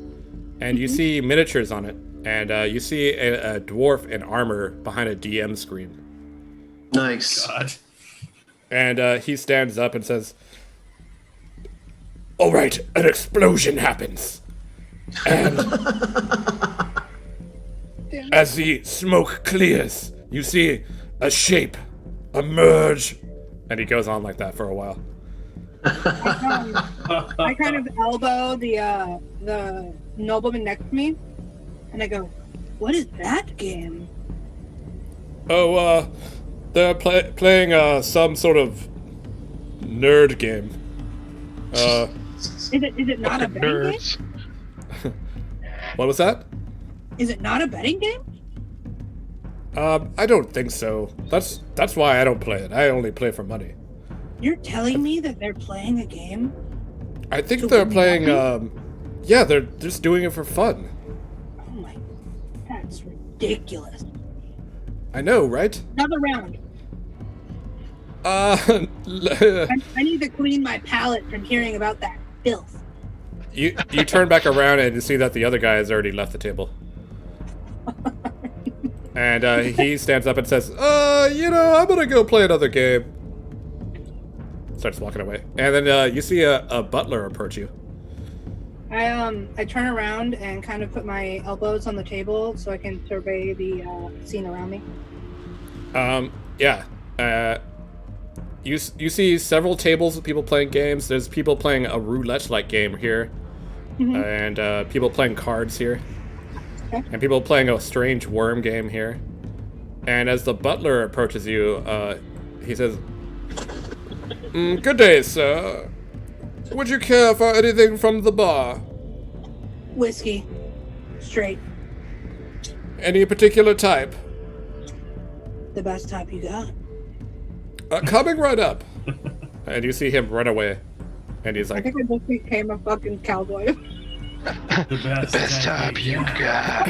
and you see miniatures on it, and you see a dwarf in armor behind a DM screen. Nice. God. And he stands up and says, "All right, an explosion happens. And as the smoke clears, you see a shape emerge." And he goes on like that for a while. I kind of elbow the nobleman next to me, and I go, "What is that game?" Oh, they're playing some sort of nerd game. Is it not a betting game? Nerds. What was that? Is it not a betting game? I don't think so. That's why I don't play it. I only play for money. You're telling me that they're playing a game? I think they're playing, yeah, they're just doing it for fun. Oh my, that's ridiculous. I know, right? Another round. Uh, I need to clean my palate from hearing about that filth. you turn back around and you see that the other guy has already left the table. And he stands up and says, I'm gonna go play another game. Starts walking away. And then you see a butler approach you. I turn around and kind of put my elbows on the table so I can survey the scene around me. Yeah. You see several tables with people playing games. There's people playing a roulette-like game here. Mhm. And people playing cards here. Okay. And people playing a strange worm game here. And as the butler approaches you, he says, "Good day, sir. Would you care for anything from the bar? Whiskey. Straight. Any particular type?" The best type you got. Coming right up. And you see him run away. And he's I like, think I just became a fucking cowboy. The best, Best time you got.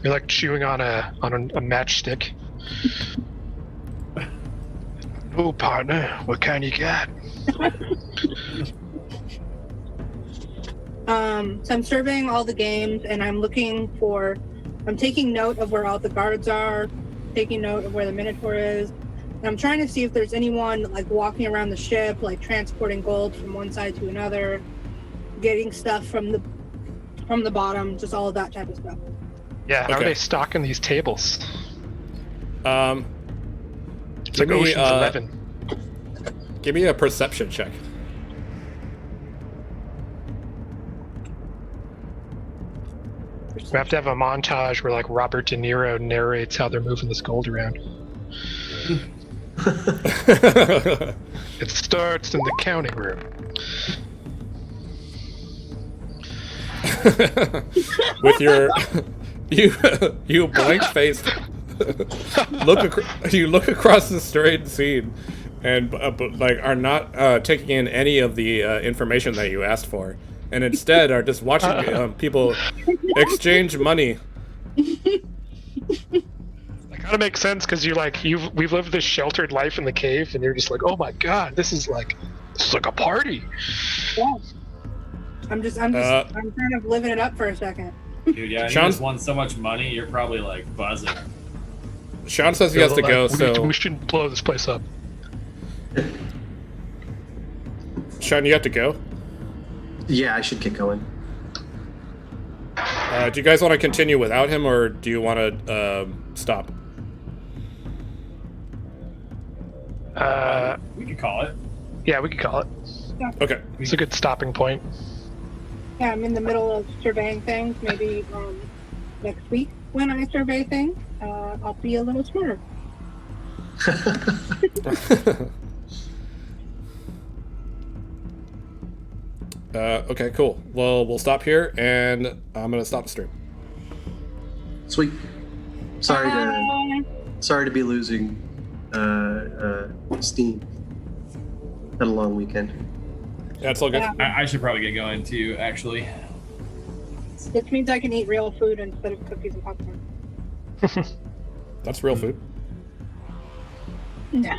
You're like chewing on a matchstick. Oh, partner, what kind you got? So I'm surveying all the games and I'm taking note of where all the guards are, taking note of where the Minotaur is. And I'm trying to see if there's anyone like walking around the ship, like transporting gold from one side to another, getting stuff from the bottom, just all of that type of stuff. Yeah, how are Okay. they stocking these tables? Give It's like me, Ocean's 11. give me a perception check. We have to have a montage where like Robert De Niro narrates how they're moving this gold around. It starts in the counting room. With your you blank faced look across the strange scene and but, like are not taking in any of the information that you asked for, and instead are just watching people exchange money. That kind of makes sense because we've lived this sheltered life in the cave, and you're just like, oh my god, this is like a party. Yeah. I'm kind of living it up for a second. Dude, yeah, you Sean? just won so much money, you're probably like buzzing. Sean says he has to go, so We should blow this place up. Sean, you have to go. Yeah, I should get going. Do you guys want to continue without him, or do you want to stop? We could call it. Yeah, we could call it. Okay. It's a good stopping point. Yeah, I'm in the middle of surveying things. Maybe next week when I survey things, I'll be a little smarter. Okay, cool. Well, we'll stop here, and I'm gonna stop the stream. Sweet. Sorry to be losing steam. Had a long weekend. Yeah, it's all good. Yeah. I should probably get going too, actually. This means I can eat real food instead of cookies and popcorn. That's real food. No.